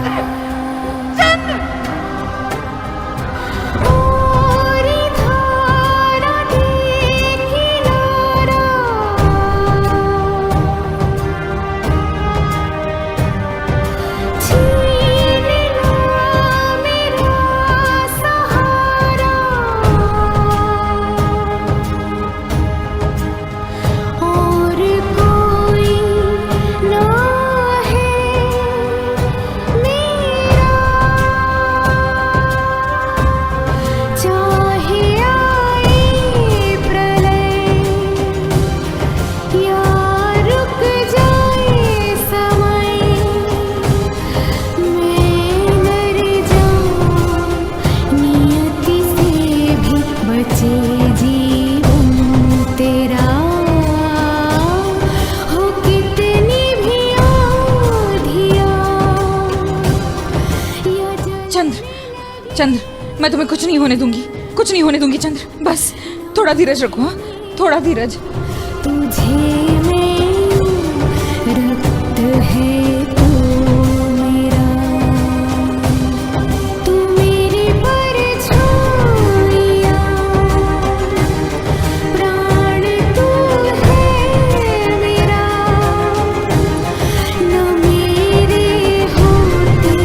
चंद्र, मैं तुम्हें कुछ नहीं होने दूंगी, कुछ नहीं होने दूंगी चंद्र। बस थोड़ा धीरज रखो, हाँ? थोड़ा धीरज। तुझे में रक्त है तू मेरा, तू मेरी परछाइयां, प्राण तू है मेरा, न मेरे होते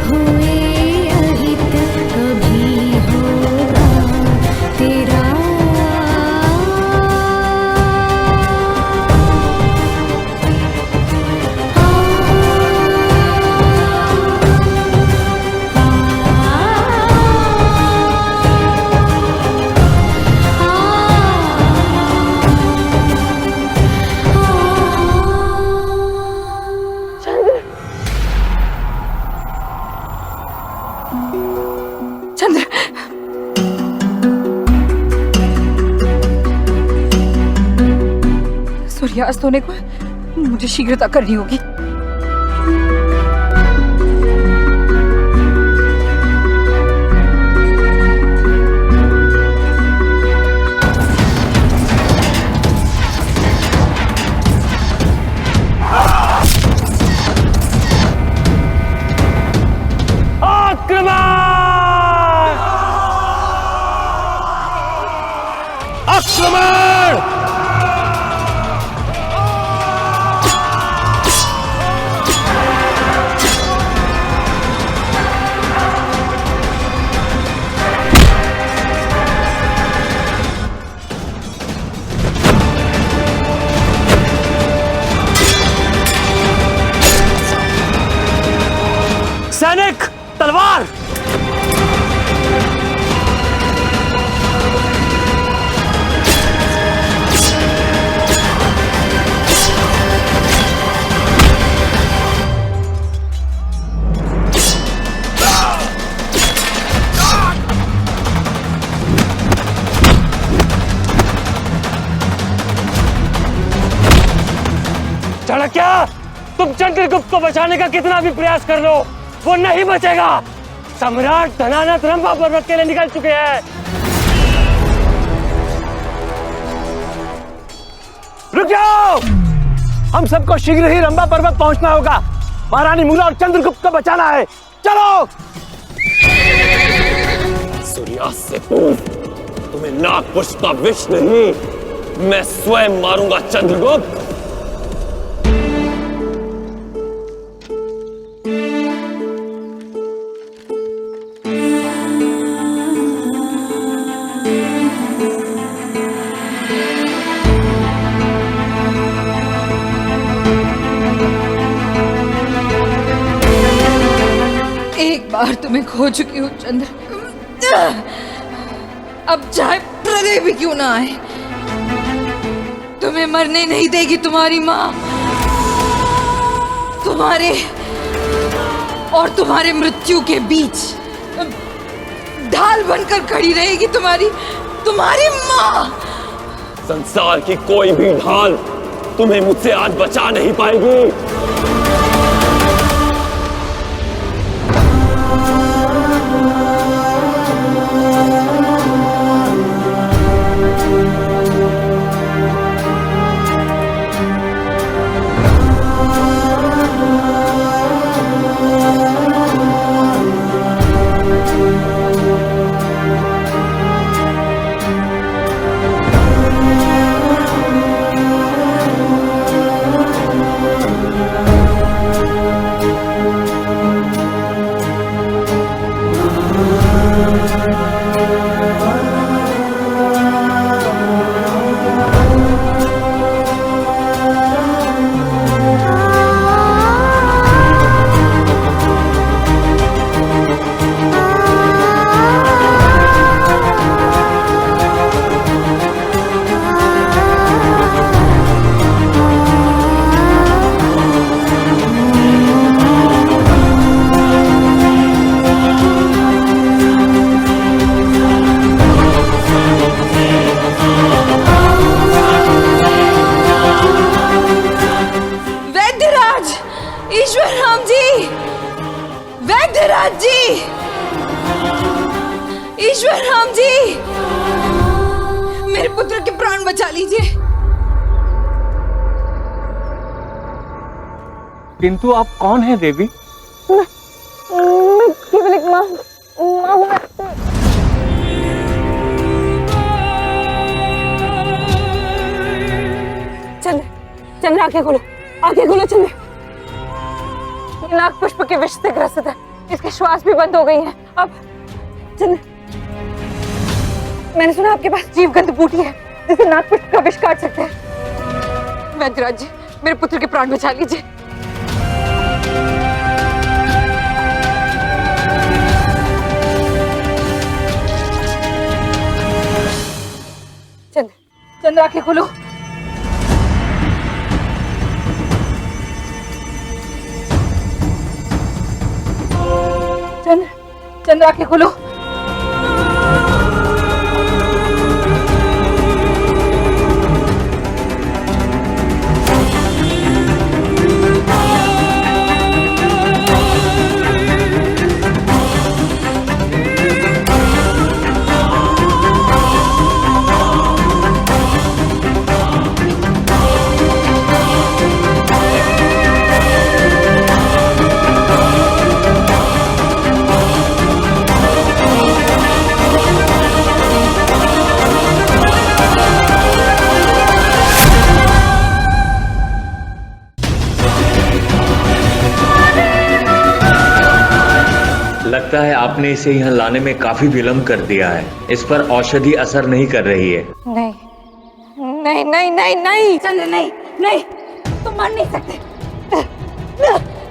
हुए अहित कभी होगा तेरा। समाप्त होने को है। मुझे शीघ्रता करनी होगी। सैनिक तलवार। चाणक्य, तुम चंद्रगुप्त को बचाने का कितना भी प्रयास कर लो, वो नहीं बचेगा। सम्राट धनानंद रंभा पर्वत के लिए निकल चुके हैं। रुक जाओ, हम सबको शीघ्र ही रंभा पर्वत पहुंचना होगा। महारानी मूला और चंद्रगुप्त को बचाना है। चलो। सूर्यास्त से पूर्व तुम्हें नागपुष्प का विष नहीं, मैं स्वयं मारूंगा चंद्रगुप्त। एक बार तुम्हें खो चुकी हूँ चंद्र, अब चाहे प्रलय भी क्यों ना आए, तुम्हें मरने नहीं देगी तुम्हारी माँ। तुम्हारे और तुम्हारे मृत्यु के बीच ढाल बनकर खड़ी रहेगी तुम्हारी माँ। संसार की कोई भी ढाल तुम्हें मुझसे आज बचा नहीं पाएगी। ईश्वर राम जी, मेरे पुत्र के प्राण बचा लीजिए। किंतु आप कौन हैं देवी? मैं केवल एक माँ हूँ। चंद्र आंखें खोलो, चंद्र। ये नाग पुष्प के विष से ग्रसित है, इसके श्वास भी बंद हो गई हैं। अब चंद्र, मैंने सुना आपके पास जीवगंध बूटी है जिसे नाग पुष्प का विष काट सकते हैं। वैद्यराज जी, मेरे पुत्र के प्राण बचा लीजिए। चंद्र आंखें खोलो। चंद्र आंखें खोलो। लगता है आपने इसे यहाँ लाने में काफी विलंब कर दिया है। इस पर औषधि असर नहीं कर रही है। नहीं नहीं नहीं नहीं नहीं चंद्र, नहीं नहीं, तुम मर नहीं सकते।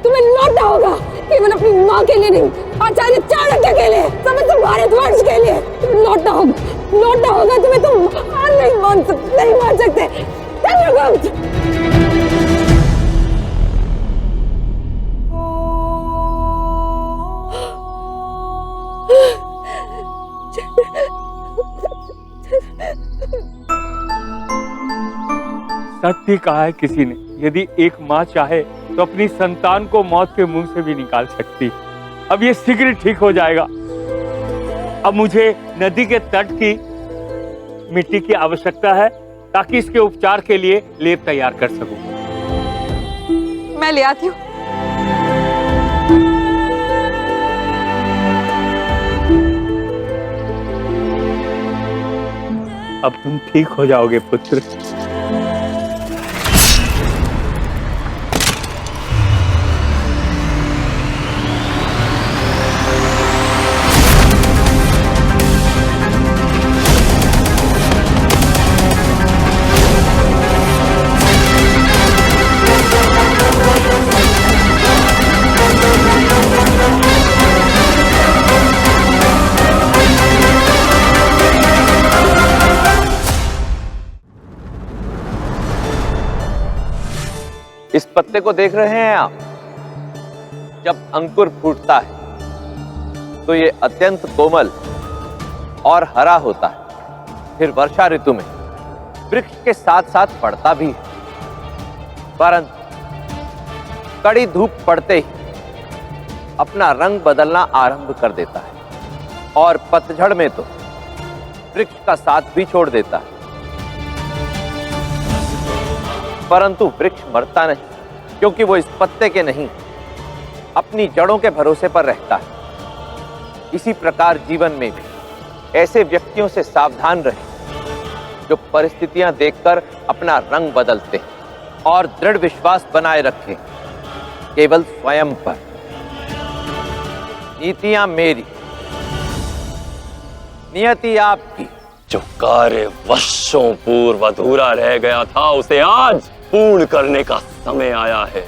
तुम्हें लौटना होगा, केवल अपनी माँ के लिए नहीं, आचार्य चाणक्य के लिए, समस्त भारतवर्ष के लिए लौटना होगा तुम्हें। तुम हार नहीं मान सकते, नहीं मान सकते चंद्रगुप्त। सत्य कहा है किसी ने, यदि एक माँ चाहे तो अपनी संतान को मौत के मुंह से भी निकाल सकती। अब ये शीघ्र ठीक हो जाएगा। अब मुझे नदी के तट की मिट्टी की आवश्यकता है ताकि इसके उपचार के लिए लेप तैयार कर सकूं। मैं ले आती हूँ। अब तुम ठीक हो जाओगे पुत्र। इस पत्ते को देख रहे हैं आप? जब अंकुर फूटता है तो ये अत्यंत कोमल और हरा होता है। फिर वर्षा ऋतु में वृक्ष के साथ साथ बढ़ता भी है, परंतु कड़ी धूप पड़ते ही अपना रंग बदलना आरंभ कर देता है और पतझड़ में तो वृक्ष का साथ भी छोड़ देता है। परंतु वृक्ष मरता नहीं, क्योंकि वो इस पत्ते के नहीं, अपनी जड़ों के भरोसे पर रहता है। इसी प्रकार जीवन में भी ऐसे व्यक्तियों से सावधान रहें जो परिस्थितियां देखकर अपना रंग बदलते हैं और दृढ़ विश्वास बनाए रखें केवल स्वयं पर। नीतियां मेरी, नियति आपकी। जो कार्य वर्षों पूर्व अधूरा रह गया था उसे आज पूर्ण करने का समय आया है।